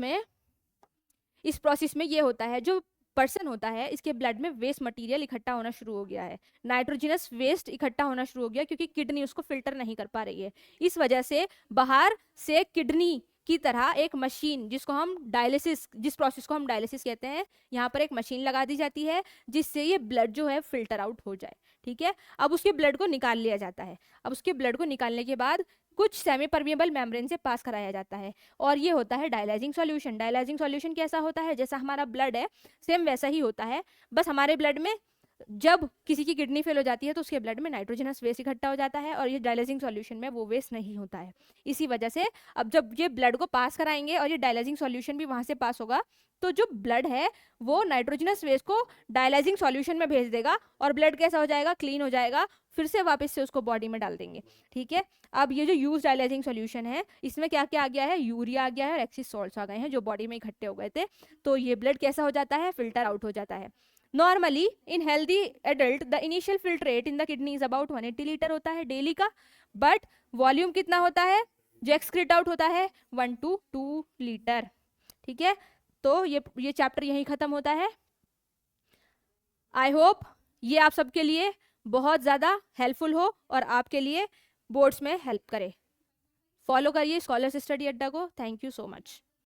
Speaker 1: में ये होता है, जो पर्सन होता है इसके ब्लड में वेस्ट मटेरियल इकट्ठा होना शुरू हो गया है, नाइट्रोजनस वेस्ट इकट्ठा होना शुरू हो गया, क्योंकि किडनी उसको फिल्टर नहीं कर पा रही है। इस वजह से बाहर से किडनी की तरह एक मशीन, जिसको हम डायलिसिस, जिस प्रोसेस को हम डायलिसिस कहते हैं, यहाँ पर एक मशीन लगा दी जाती है जिससे ये ब्लड जो है फिल्टर आउट हो जाए, ठीक है। अब उसके ब्लड को निकाल लिया जाता है। अब उसके ब्लड को निकालने के बाद कुछ सेमी परमिएबल मेम्ब्रेन से पास कराया जाता है और ये होता है डायलाइजिंग सॉल्यूशन। डायलाइजिंग सॉल्यूशन कैसा होता है? जैसा हमारा ब्लड है सेम वैसा ही होता है, बस हमारे ब्लड में जब किसी की किडनी फेल हो जाती है तो उसके ब्लड में नाइट्रोजनस वेस्ट इकट्ठा हो जाता है और ये डायलाइजिंग सॉल्यूशन में वो वेस्ट नहीं होता है। इसी वजह से अब जब ये ब्लड को पास कराएंगे और ये डायलाइजिंग सॉल्यूशन भी वहां से पास होगा तो जो ब्लड है वो नाइट्रोजनस वेस्ट को डायलाइजिंग सॉल्यूशन में भेज देगा और ब्लड कैसा हो जाएगा? क्लीन हो जाएगा। फिर से वापस से उसको बॉडी में डाल देंगे, ठीक है। अब ये जो यूज डायलाइजिंग सॉल्यूशन है इसमें क्या क्या आ गया है? यूरिया आ गया है और एक्सिस सॉल्ट्स आ गए हैं जो बॉडी में इकट्ठे हो गए थे। तो ये ब्लड कैसा हो जाता है? फिल्टर आउट हो जाता है। Normally in healthy adult the initial filtrate in the kidney is about 180 litre होता है डेली का, बट वॉल्यूम कितना होता है जो एक्सक्रीट आउट होता है? 1 to 2 लीटर, ठीक है। तो ये चैप्टर यहीं खत्म होता है। आई होप ये आप सबके लिए बहुत ज़्यादा हेल्पफुल हो और आपके लिए बोर्ड्स में हेल्प करे। फॉलो करिए स्कॉलर्स स्टडी अड्डा को। Thank you so much.